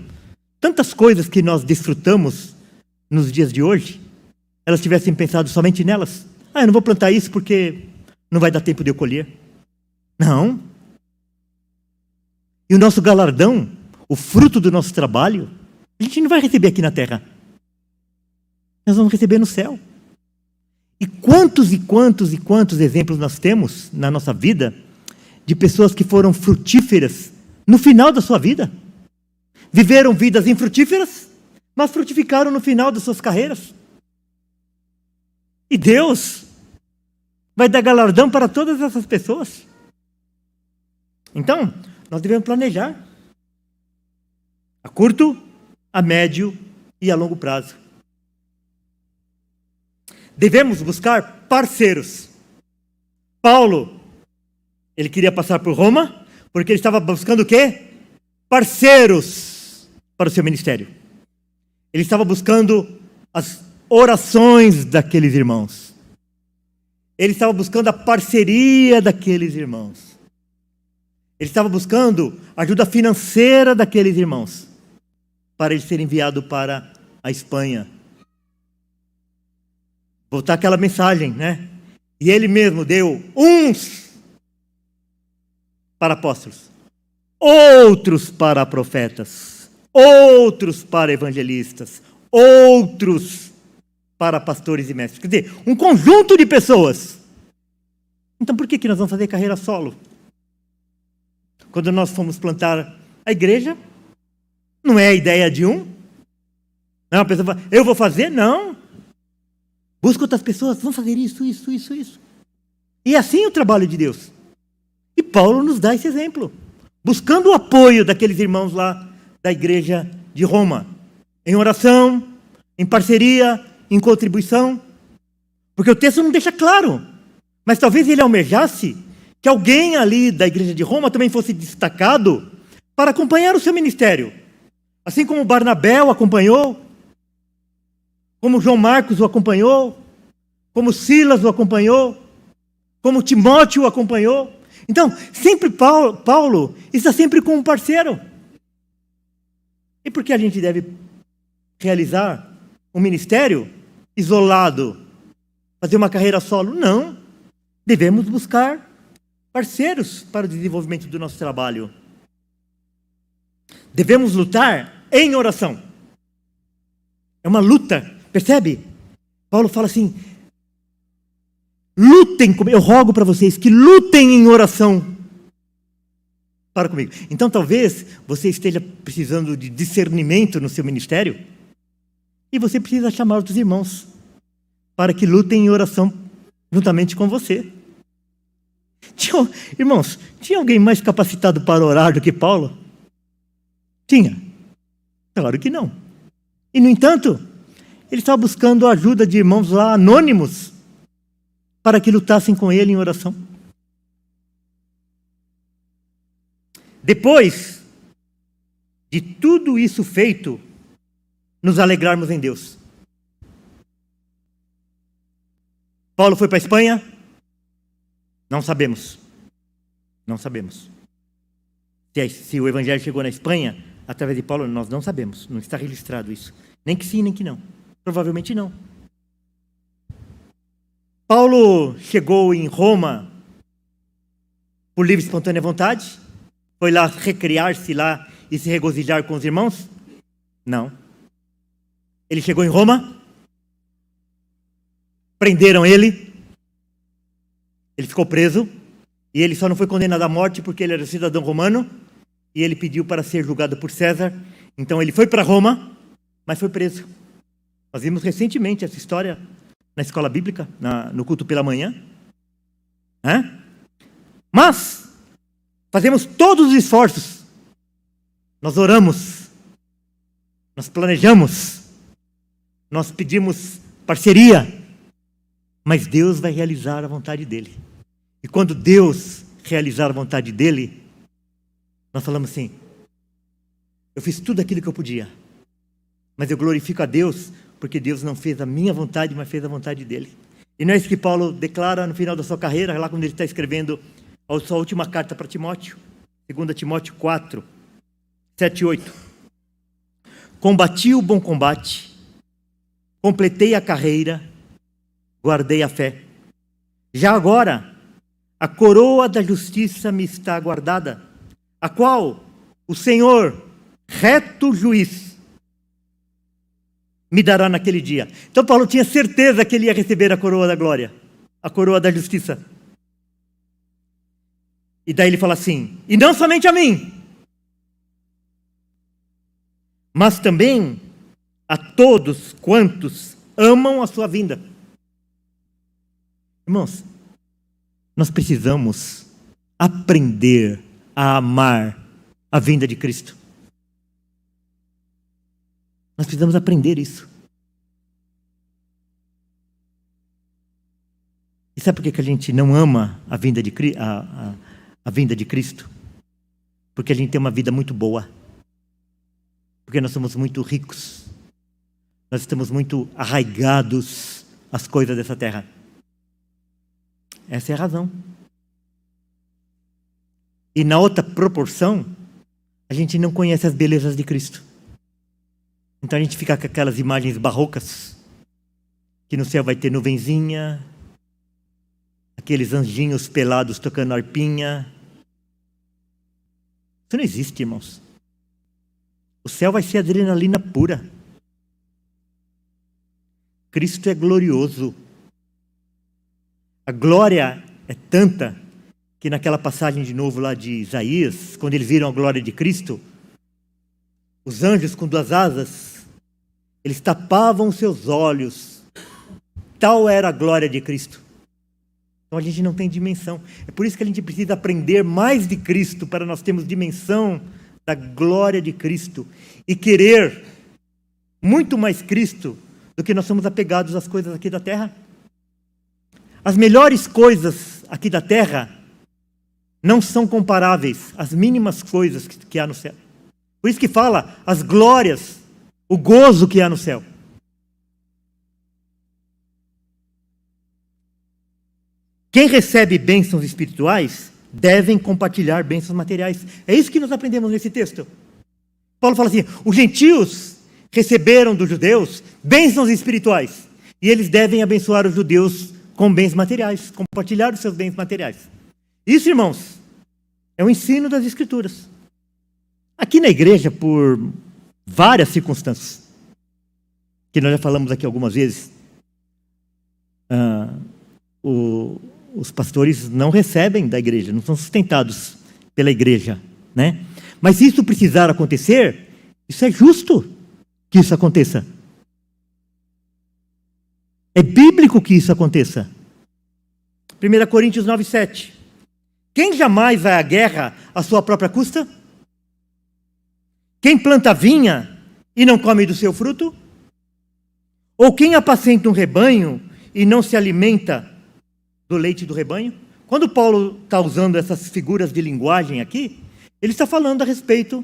Speaker 1: tantas coisas que nós desfrutamos nos dias de hoje, elas tivessem pensado somente nelas? Eu não vou plantar isso porque não vai dar tempo de eu colher. Não. E o nosso galardão, o fruto do nosso trabalho, a gente não vai receber aqui na terra. Nós vamos receber no céu. E quantos e quantos e quantos exemplos nós temos na nossa vida de pessoas que foram frutíferas no final da sua vida. Viveram vidas infrutíferas, mas frutificaram no final das suas carreiras. E Deus vai dar galardão para todas essas pessoas. Então, nós devemos planejar a curto, a médio e a longo prazo. Devemos buscar parceiros. Paulo, ele queria passar por Roma, porque ele estava buscando o quê? Parceiros para o seu ministério. Ele estava buscando as orações daqueles irmãos. Ele estava buscando a parceria daqueles irmãos. Ele estava buscando a ajuda financeira daqueles irmãos, para ele ser enviado para a Espanha. Voltar aquela mensagem, né? E ele mesmo deu uns para apóstolos, outros para profetas, outros para evangelistas, outros para pastores e mestres. Quer dizer, um conjunto de pessoas. Então por que nós vamos fazer carreira solo? Quando nós fomos plantar a igreja, não é a ideia de um. Não, a pessoa fala, eu vou fazer? Não. Busca outras pessoas, vão fazer isso. E é assim o trabalho de Deus. E Paulo nos dá esse exemplo, buscando o apoio daqueles irmãos lá da igreja de Roma, em oração, em parceria, em contribuição. Porque o texto não deixa claro, mas talvez ele almejasse que alguém ali da igreja de Roma também fosse destacado para acompanhar o seu ministério. Assim como Barnabé o acompanhou, como João Marcos o acompanhou, como Silas o acompanhou, como Timóteo o acompanhou. Então, sempre Paulo está sempre com um parceiro. E por que a gente deve realizar um ministério isolado, fazer uma carreira solo? Não. Devemos buscar parceiros para o desenvolvimento do nosso trabalho. Devemos lutar em oração. É uma luta, percebe? Paulo fala assim, lutem, eu rogo para vocês que lutem em oração. Para comigo. Então talvez você esteja precisando de discernimento no seu ministério e você precisa chamar outros irmãos para que lutem em oração juntamente com você. Irmãos, tinha alguém mais capacitado para orar do que Paulo? Tinha? Claro que não. E no entanto, ele estava buscando a ajuda de irmãos lá anônimos para que lutassem com ele em oração. Depois de tudo isso feito, nos alegrarmos em Deus. Paulo foi para a Espanha? Não sabemos. Não sabemos. Se o evangelho chegou na Espanha, através de Paulo, nós não sabemos. Não está registrado isso. Nem que sim, nem que não. Provavelmente não. Paulo chegou em Roma por livre e espontânea vontade? Foi lá recriar-se lá e se regozijar com os irmãos? Não. Ele chegou em Roma, prenderam ele, ele ficou preso, e ele só não foi condenado à morte porque ele era cidadão romano, e ele pediu para ser julgado por César. Então ele foi para Roma, mas foi preso. Nós vimos recentemente essa história na escola bíblica, no culto pela manhã. Mas fazemos todos os esforços. Nós oramos. Nós planejamos. Nós pedimos parceria. Mas Deus vai realizar a vontade dele. E quando Deus realizar a vontade dele, nós falamos assim, eu fiz tudo aquilo que eu podia. Mas eu glorifico a Deus, porque Deus não fez a minha vontade, mas fez a vontade dele. E não é isso que Paulo declara no final da sua carreira, lá quando ele está escrevendo a sua última carta para Timóteo, 2 Timóteo 4, 7 e 8. Combati o bom combate, completei a carreira, guardei a fé. Já agora, a coroa da justiça me está guardada, a qual o Senhor, reto juiz, me dará naquele dia. Então Paulo tinha certeza que ele ia receber a coroa da glória, a coroa da justiça. E daí ele fala assim, e não somente a mim, mas também a todos quantos amam a sua vinda. Irmãos, nós precisamos aprender a amar a vinda de Cristo. Nós precisamos aprender isso. E sabe por que a gente não ama a vinda de Cristo? Porque a gente tem uma vida muito boa. Porque nós somos muito ricos. Nós estamos muito arraigados às coisas dessa terra. Essa é a razão. E na outra proporção, a gente não conhece as belezas de Cristo. Então a gente fica com aquelas imagens barrocas, que no céu vai ter nuvenzinha, aqueles anjinhos pelados tocando arpinha. Isso não existe, irmãos. O céu vai ser adrenalina pura. Cristo é glorioso. A glória é tanta que naquela passagem de novo lá de Isaías, quando eles viram a glória de Cristo, os anjos com duas asas, eles tapavam seus olhos. Tal era a glória de Cristo. Então a gente não tem dimensão. É por isso que a gente precisa aprender mais de Cristo, para nós termos dimensão da glória de Cristo e querer muito mais Cristo do que nós somos apegados às coisas aqui da terra. As melhores coisas aqui da terra não são comparáveis às mínimas coisas que há no céu. Por isso que fala as glórias, o gozo que há no céu. Quem recebe bênçãos espirituais devem compartilhar bênçãos materiais. É isso que nós aprendemos nesse texto. Paulo fala assim, os gentios receberam dos judeus bênçãos espirituais e eles devem abençoar os judeus com bens materiais, compartilhar os seus bens materiais. Isso, irmãos, é o ensino das Escrituras. Aqui na igreja, por várias circunstâncias, que nós já falamos aqui algumas vezes, os pastores não recebem da igreja, não são sustentados pela igreja, né? Mas se isso precisar acontecer, isso é justo que isso aconteça. É bíblico que isso aconteça. 1 Coríntios 9:7. Quem jamais vai à guerra à sua própria custa? Quem planta vinha e não come do seu fruto? Ou quem apacenta um rebanho e não se alimenta do leite do rebanho? Quando Paulo está usando essas figuras de linguagem aqui, ele está falando a respeito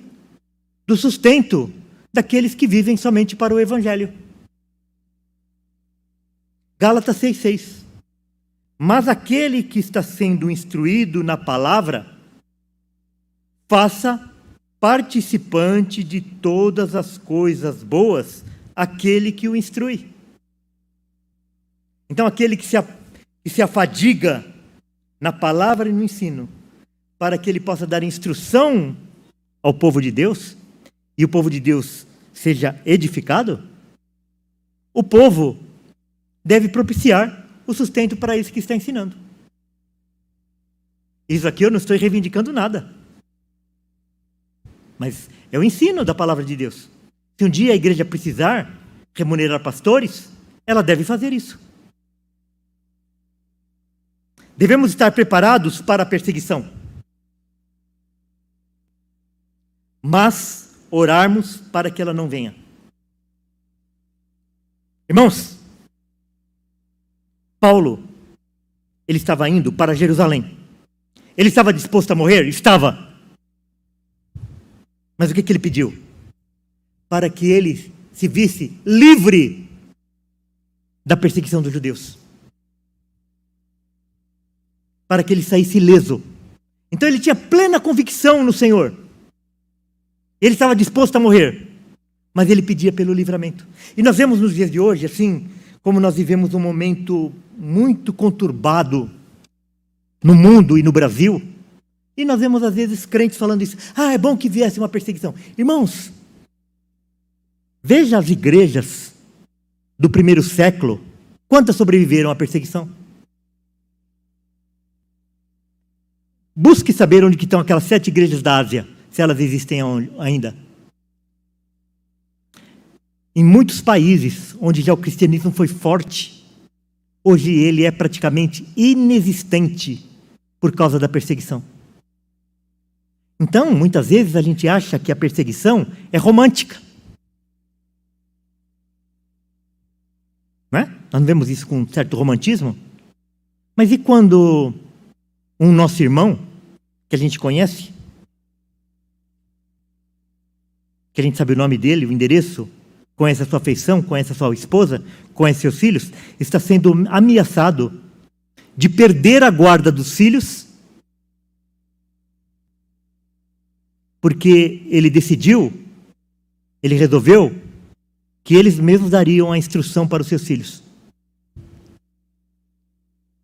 Speaker 1: do sustento daqueles que vivem somente para o Evangelho. Gálatas 6:6. Mas aquele que está sendo instruído na palavra, faça participante de todas as coisas boas aquele que o instrui. Então, aquele que se afadiga na palavra e no ensino, para que ele possa dar instrução ao povo de Deus, e o povo de Deus seja edificado, o povo deve propiciar o sustento para isso que está ensinando. Isso aqui eu não estou reivindicando nada. Mas é o ensino da palavra de Deus. Se um dia a igreja precisar remunerar pastores, ela deve fazer isso. Devemos estar preparados para a perseguição. Mas orarmos para que ela não venha. Irmãos, Paulo, ele estava indo para Jerusalém. Ele estava disposto a morrer? Estava. Mas o que ele pediu? Para que ele se visse livre da perseguição dos judeus. Para que ele saísse ileso. Então ele tinha plena convicção no Senhor. Ele estava disposto a morrer. Mas ele pedia pelo livramento. E nós vemos nos dias de hoje, assim, como nós vivemos um momento muito conturbado no mundo e no Brasil, e nós vemos às vezes crentes falando isso. É bom que viesse uma perseguição. Irmãos, veja as igrejas do primeiro século, quantas sobreviveram à perseguição? Busque saber onde estão aquelas 7 igrejas da Ásia, se elas existem ainda. Em muitos países onde já o cristianismo foi forte, hoje ele é praticamente inexistente por causa da perseguição. Então, muitas vezes a gente acha que a perseguição é romântica. Não é? Nós não vemos isso com um certo romantismo. Mas e quando um nosso irmão, que a gente conhece, que a gente sabe o nome dele, o endereço, conhece a sua afeição, conhece a sua esposa, conhece seus filhos, está sendo ameaçado de perder a guarda dos filhos, porque ele resolveu que eles mesmos dariam a instrução para os seus filhos.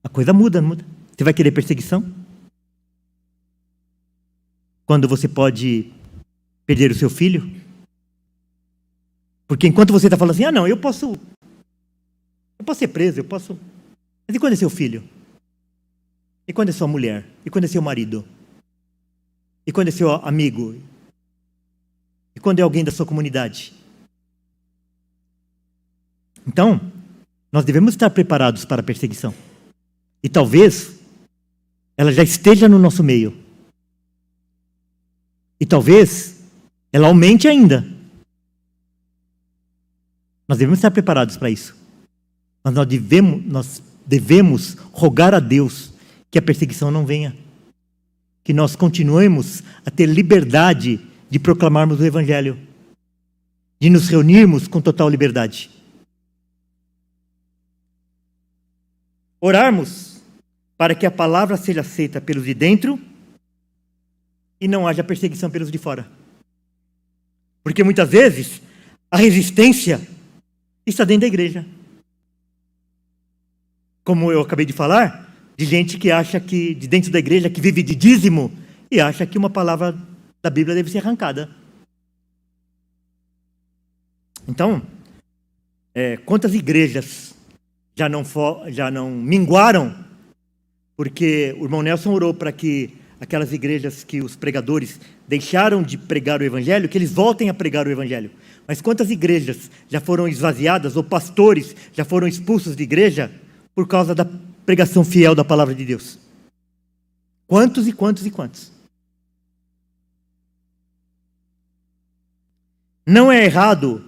Speaker 1: A coisa muda, não muda? Você vai querer perseguição? Quando você pode perder o seu filho? Porque enquanto você está falando assim, não, eu posso ser preso, eu posso... Mas e quando é seu filho? E quando é sua mulher? E quando é seu marido? E quando é seu amigo? E quando é alguém da sua comunidade? Então, nós devemos estar preparados para a perseguição. E talvez ela já esteja no nosso meio. E talvez ela aumente ainda. Nós devemos estar preparados para isso. Mas nós devemos rogar a Deus que a perseguição não venha. Que nós continuemos a ter liberdade de proclamarmos o Evangelho. De nos reunirmos com total liberdade. Orarmos para que a palavra seja aceita pelos de dentro e não haja perseguição pelos de fora. Porque muitas vezes a resistência está dentro da igreja. Como eu acabei de falar, de gente que acha que, de dentro da igreja, que vive de dízimo, e acha que uma palavra da Bíblia deve ser arrancada. Então, Quantas igrejas já não minguaram, porque o irmão Nelson orou para que aquelas igrejas que os pregadores deixaram de pregar o evangelho, que eles voltem a pregar o evangelho. Mas quantas igrejas já foram esvaziadas, ou pastores já foram expulsos de igreja por causa da pregação fiel da palavra de Deus? Quantos e quantos e quantos? Não é errado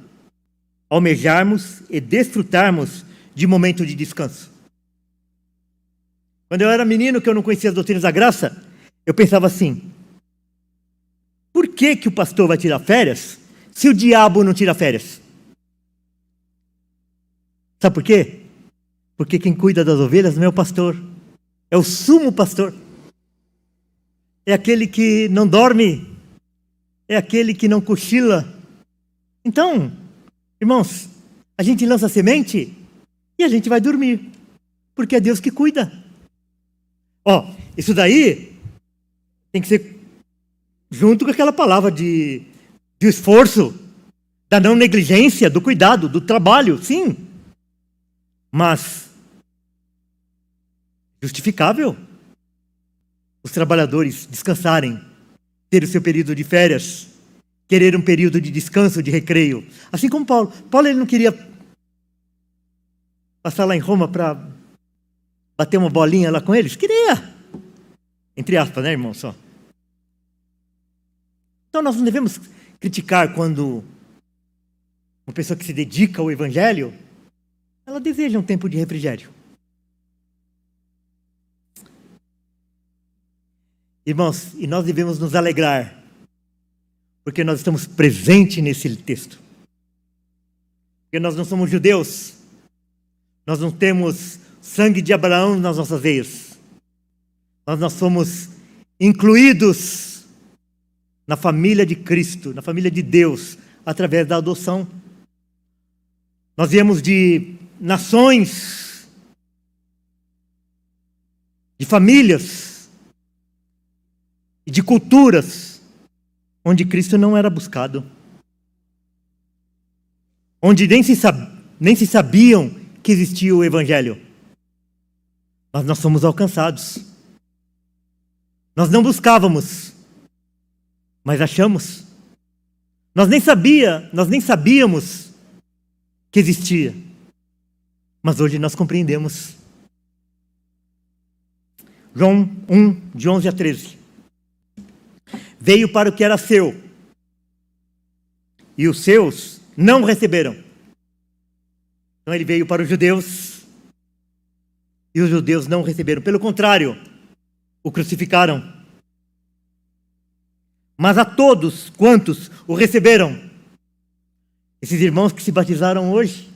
Speaker 1: almejarmos e desfrutarmos de momento de descanso. Quando eu era menino, que eu não conhecia as doutrinas da graça, eu pensava assim: por que o pastor vai tirar férias se o diabo não tira férias? Sabe por quê? Porque quem cuida das ovelhas não é o pastor, é o sumo pastor. É aquele que não dorme, é aquele que não cochila. Então, irmãos, a gente lança a semente e a gente vai dormir, porque é Deus que cuida. Isso daí tem que ser junto com aquela palavra de esforço, da não negligência, do cuidado, do trabalho, sim. Mas justificável os trabalhadores descansarem, ter o seu período de férias, querer um período de descanso, de recreio. Assim como Paulo. Paulo, ele não queria passar lá em Roma para bater uma bolinha lá com eles? Queria. Entre aspas, né, irmão? Só. Então nós não devemos criticar quando uma pessoa que se dedica ao evangelho, ela deseja um tempo de refrigério. Irmãos, e nós devemos nos alegrar, porque nós estamos presentes nesse texto. Porque nós não somos judeus, nós não temos sangue de Abraão nas nossas veias. Nós somos incluídos na família de Cristo, na família de Deus, através da adoção. Nós viemos de nações, de famílias e de culturas onde Cristo não era buscado, onde nem se sabiam que existia o Evangelho. Mas nós fomos alcançados. Nós não buscávamos, mas achamos. Nós nem sabíamos que existia, mas hoje nós compreendemos. João 1, de 11 a 13. Veio para o que era seu, e os seus não o receberam. Então ele veio para os judeus, e os judeus não o receberam. Pelo contrário, o crucificaram. Mas a todos quantos o receberam, esses irmãos que se batizaram hoje,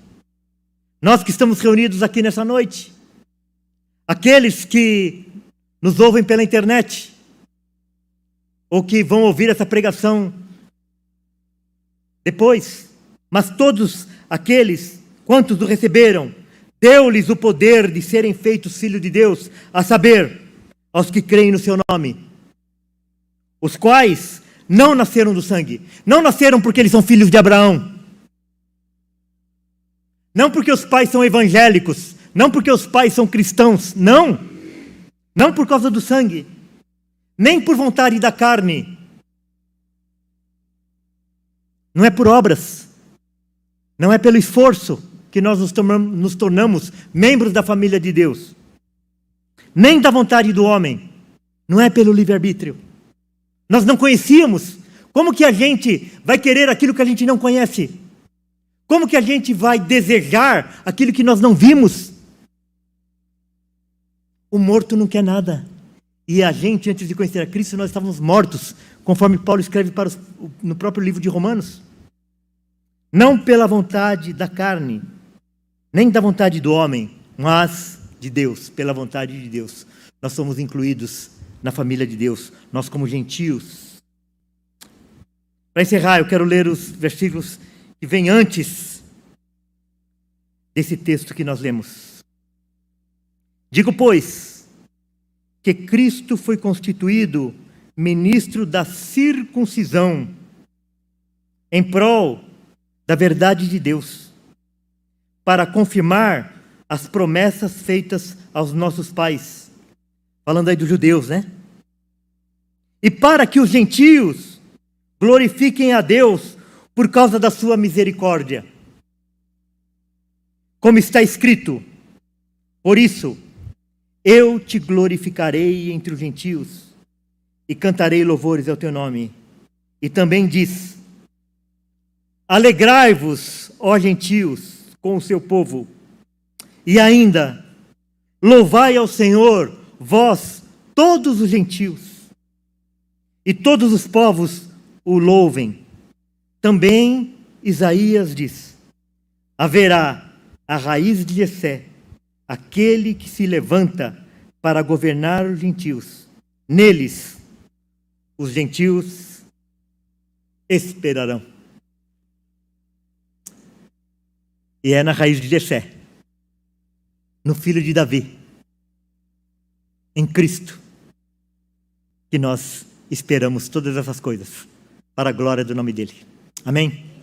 Speaker 1: nós que estamos reunidos aqui nessa noite, aqueles que nos ouvem pela internet, ou que vão ouvir essa pregação depois, mas todos aqueles quantos o receberam, deu-lhes o poder de serem feitos filhos de Deus, a saber, aos que creem no seu nome, os quais não nasceram do sangue, não nasceram porque eles são filhos de Abraão, não porque os pais são evangélicos, não porque os pais são cristãos, não por causa do sangue, nem por vontade da carne, não é por obras, não é pelo esforço que nós nos tornamos membros da família de Deus, nem da vontade do homem, não é pelo livre-arbítrio. Nós não conhecíamos. Como que a gente vai querer aquilo que a gente não conhece? Como que a gente vai desejar aquilo que nós não vimos? O morto não quer nada. E a gente, antes de conhecer a Cristo, nós estávamos mortos, conforme Paulo escreve no próprio livro de Romanos. Não pela vontade da carne, nem da vontade do homem, mas de Deus, pela vontade de Deus. Nós somos incluídos na família de Deus, nós como gentios. Para encerrar, eu quero ler os versículos que vêm antes desse texto que nós lemos. Digo, pois, que Cristo foi constituído ministro da circuncisão em prol da verdade de Deus, para confirmar as promessas feitas aos nossos pais. Falando aí dos judeus, né? E para que os gentios glorifiquem a Deus por causa da sua misericórdia. Como está escrito: por isso, eu te glorificarei entre os gentios e cantarei louvores ao teu nome. E também diz: alegrai-vos, ó gentios, com o seu povo. E ainda, louvai ao Senhor, vós, todos os gentios, e todos os povos o louvem. Também Isaías diz: haverá a raiz de Jessé, aquele que se levanta para governar os gentios. Neles, os gentios esperarão. E é na raiz de Jessé, no filho de Davi, em Cristo, que nós esperamos todas essas coisas, para a glória do nome dele. Amém?